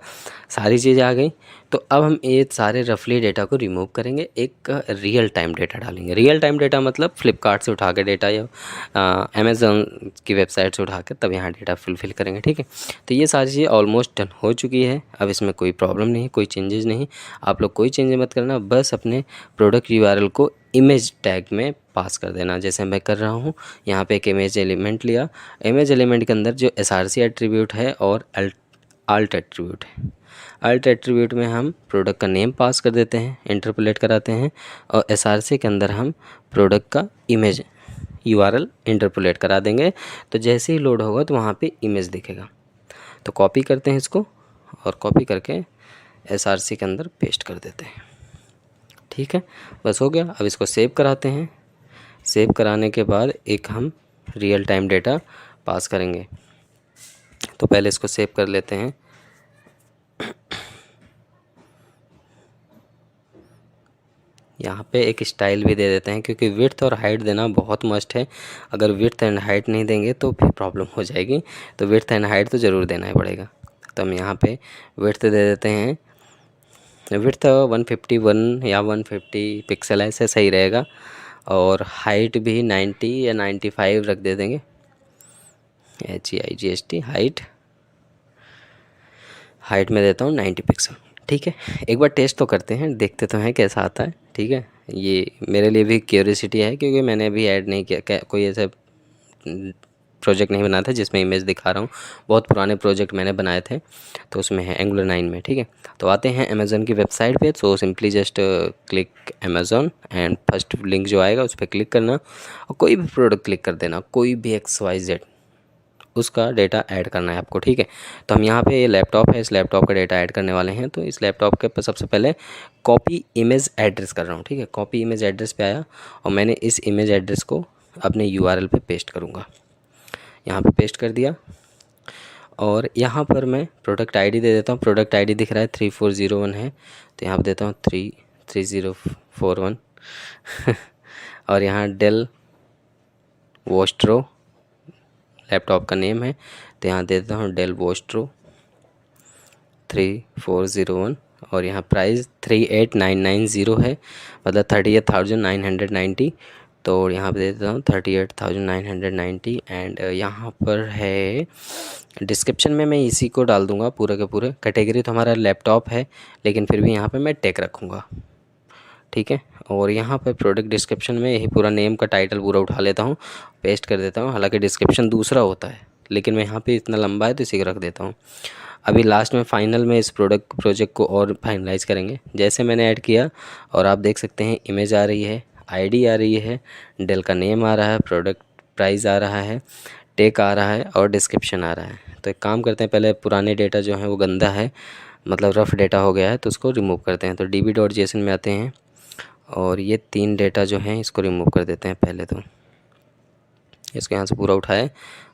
सारी चीज़ें आ गई। तो अब हम ये सारे रफली डेटा को रिमूव करेंगे, एक रियल टाइम डेटा डालेंगे। रियल टाइम डेटा मतलब फ्लिपकार्ट से उठा के डेटा या अमेज़न की वेबसाइट से उठा के तब यहाँ डेटा फिल करेंगे। ठीक है, तो ये सारी चीज़ें ऑलमोस्ट डन हो चुकी है। अब इसमें कोई प्रॉब्लम नहीं, कोई चेंजेस नहीं। आप लोग कोई चेंज मत करना, बस अपने प्रोडक्ट URL को इमेज टैग में पास कर देना, जैसे मैं कर रहा हूँ। यहाँ पे एक इमेज एलिमेंट लिया, इमेज एलिमेंट के अंदर जो SRC एट्रीब्यूट है और अल्ट एट्रीब्यूट है, अल्ट एट्रीब्यूट में हम प्रोडक्ट का नेम पास कर देते हैं, इंटरपोलेट कराते हैं और SRC के अंदर हम प्रोडक्ट का इमेज URL इंटरपोलेट करा देंगे। तो जैसे ही लोड होगा तो वहाँ पे इमेज दिखेगा। तो कॉपी करते हैं इसको और कॉपी करके SRC के अंदर पेस्ट कर देते हैं। ठीक है, बस हो गया। अब इसको सेव कराते हैं। सेव कराने के बाद एक हम रियल टाइम डेटा पास करेंगे। तो पहले इसको सेव कर लेते हैं। यहाँ पे एक स्टाइल भी दे देते हैं, क्योंकि विड्थ और हाइट देना बहुत मस्ट है। अगर विड्थ एंड हाइट नहीं देंगे तो फिर प्रॉब्लम हो जाएगी, तो विड्थ एंड हाइट तो ज़रूर देना ही पड़ेगा। तो हम यहाँ पे विड्थ दे देते हैं, विड्थ 151 या 150 पिक्सल ऐसे सही रहेगा, और हाइट भी 90 या 95 रख दे देंगे, HEIGHT हाइट में देता हूँ 90 पिक्सल। ठीक है, एक बार टेस्ट तो करते हैं, देखते तो हैं कैसा आता है। ठीक है, ये मेरे लिए भी क्यूरियोसिटी है, क्योंकि मैंने अभी ऐड नहीं किया, कोई ऐसा प्रोजेक्ट नहीं बनाया था जिसमें इमेज दिखा रहा हूँ। बहुत पुराने प्रोजेक्ट मैंने बनाए थे, तो उसमें है Angular 9 में। ठीक है, तो आते हैं अमेज़न की वेबसाइट पे। So simply just click Amazon and first link जो आएगा उस पर क्लिक करना, और कोई भी प्रोडक्ट क्लिक कर देना, कोई भी XYZ उसका डेटा ऐड करना है आपको। ठीक है, तो हम यहाँ पे ये लैपटॉप है, इस लैपटॉप का डेटा ऐड करने वाले हैं। तो इस लैपटॉप के पर सबसे पहले कॉपी इमेज एड्रेस कर रहा हूँ। ठीक है, कॉपी इमेज एड्रेस पे आया, और मैंने इस इमेज एड्रेस को अपने URL पे पेस्ट करूँगा। यहाँ पे पेस्ट कर दिया, और यहाँ पर मैं प्रोडक्ट आईडी दे देता हूँ। प्रोडक्ट आईडी दिख रहा है 3401 है, तो यहाँ पे देता हूँ 33041 और यहाँ डेल वोस्ट्रो लैपटॉप का नेम है, तो यहाँ दे देता हूँ डेल वोस्ट्रो 3401, और यहाँ प्राइस 38990 है, मतलब 38,990। तो यहाँ पे दे देता हूँ 38,990। एंड यहाँ पर है डिस्क्रिप्शन में मैं इसी को डाल दूँगा पूरा के पूरे। कैटेगरी तो हमारा लैपटॉप है, लेकिन फिर भी यहाँ पे मैं टेक रखूँगा। ठीक है, और यहाँ पर प्रोडक्ट डिस्क्रिप्शन में यही पूरा नेम का टाइटल पूरा उठा लेता हूँ, पेस्ट कर देता हूँ। हालांकि डिस्क्रिप्शन दूसरा होता है, लेकिन मैं यहाँ पे इतना लंबा है तो इसी को रख देता हूँ। अभी लास्ट में फाइनल में इस प्रोजेक्ट को और फाइनलाइज़ करेंगे। जैसे मैंने ऐड किया, और आप देख सकते हैं इमेज आ रही है, आईडी आ रही है, डेल का नेम आ रहा है, प्रोडक्ट प्राइस आ रहा है, टेक आ रहा है, और डिस्क्रिप्शन आ रहा है। तो एक काम करते हैं, पहले पुराने डेटा जो है वो गंदा है, मतलब रफ़ डेटा हो गया है, तो उसको रिमूव करते हैं। तो db.json में आते हैं, और ये 3 डेटा जो हैं इसको रिमूव कर देते हैं। पहले तो इसको यहाँ से पूरा उठाए,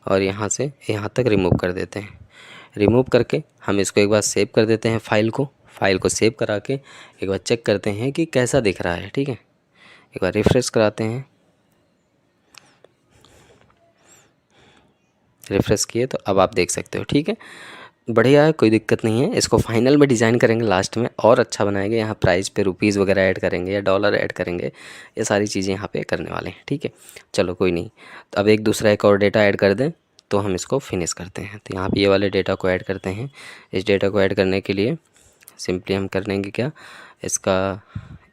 और यहाँ से यहाँ तक रिमूव कर देते हैं। रिमूव करके हम इसको एक बार सेव कर देते हैं, फाइल को सेव करा के एक बार चेक करते हैं कि कैसा दिख रहा है। ठीक है, एक बार रिफ़्रेश कराते हैं। रिफ़्रेश किए तो अब आप देख सकते हो। ठीक है, बढ़िया है, कोई दिक्कत नहीं है। इसको फाइनल में डिज़ाइन करेंगे लास्ट में, और अच्छा बनाएंगे। यहाँ प्राइस पे रुपीज़ वगैरह ऐड करेंगे या डॉलर ऐड करेंगे, ये सारी चीज़ें यहाँ पे करने वाले हैं। ठीक है, चलो कोई नहीं। तो अब एक और डेटा ऐड कर दें, तो हम इसको फिनिश करते हैं। तो यहाँ पे ये वाले डेटा को ऐड करते हैं। इस डेटा को ऐड करने के लिए सिंपली हम कर लेंगे क्या, इसका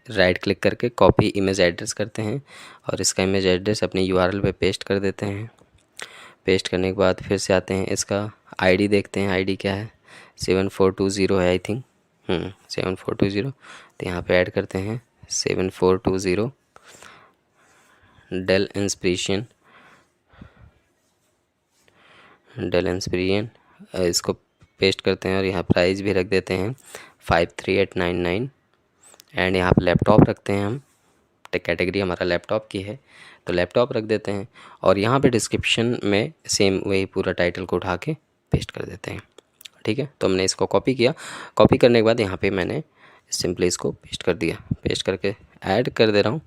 राइट क्लिक करके कॉपी इमेज एड्रेस करते हैं, और इसका इमेज एड्रेस अपने URL पे पेस्ट कर देते हैं। पेस्ट करने के बाद फिर से आते हैं, इसका आईडी देखते हैं, आईडी क्या है, 7420 है आई थिंक, 7420। तो यहाँ पे ऐड करते हैं 7420 डेल इंस्पिरियन, इसको पेस्ट करते हैं, और यहाँ प्राइस भी रख देते हैं 53899। एंड यहाँ पे लैपटॉप रखते हैं हम, कैटेगरी हमारा लैपटॉप की है, तो लैपटॉप रख देते हैं। और यहाँ पे डिस्क्रिप्शन में सेम वही पूरा टाइटल को उठा के पेस्ट कर देते हैं। ठीक है, तो हमने इसको कॉपी किया। कॉपी करने के बाद यहाँ पे मैंने सिंपली इसको पेस्ट कर दिया। पेस्ट करके ऐड कर दे रहा हूँ।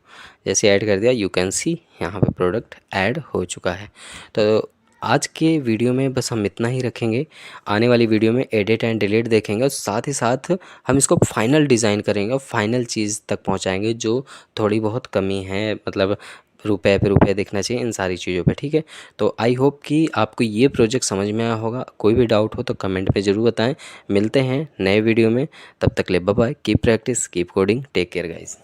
जैसे ऐड कर दिया, यू कैन सी यहाँ पे प्रोडक्ट ऐड हो चुका है। तो आज के वीडियो में बस हम इतना ही रखेंगे। आने वाली वीडियो में एडिट एंड डिलीट देखेंगे, और साथ ही साथ हम इसको फाइनल डिज़ाइन करेंगे और फाइनल चीज़ तक पहुंचाएंगे, जो थोड़ी बहुत कमी है, मतलब रुपए पे रुपए दिखना चाहिए इन सारी चीज़ों पे। ठीक है, तो आई होप कि आपको ये प्रोजेक्ट समझ में आया होगा। कोई भी डाउट हो तो कमेंट पे ज़रूर बताएं। मिलते हैं नए वीडियो में, तब तक ले bye bye, keep practice, keep coding, take care guys.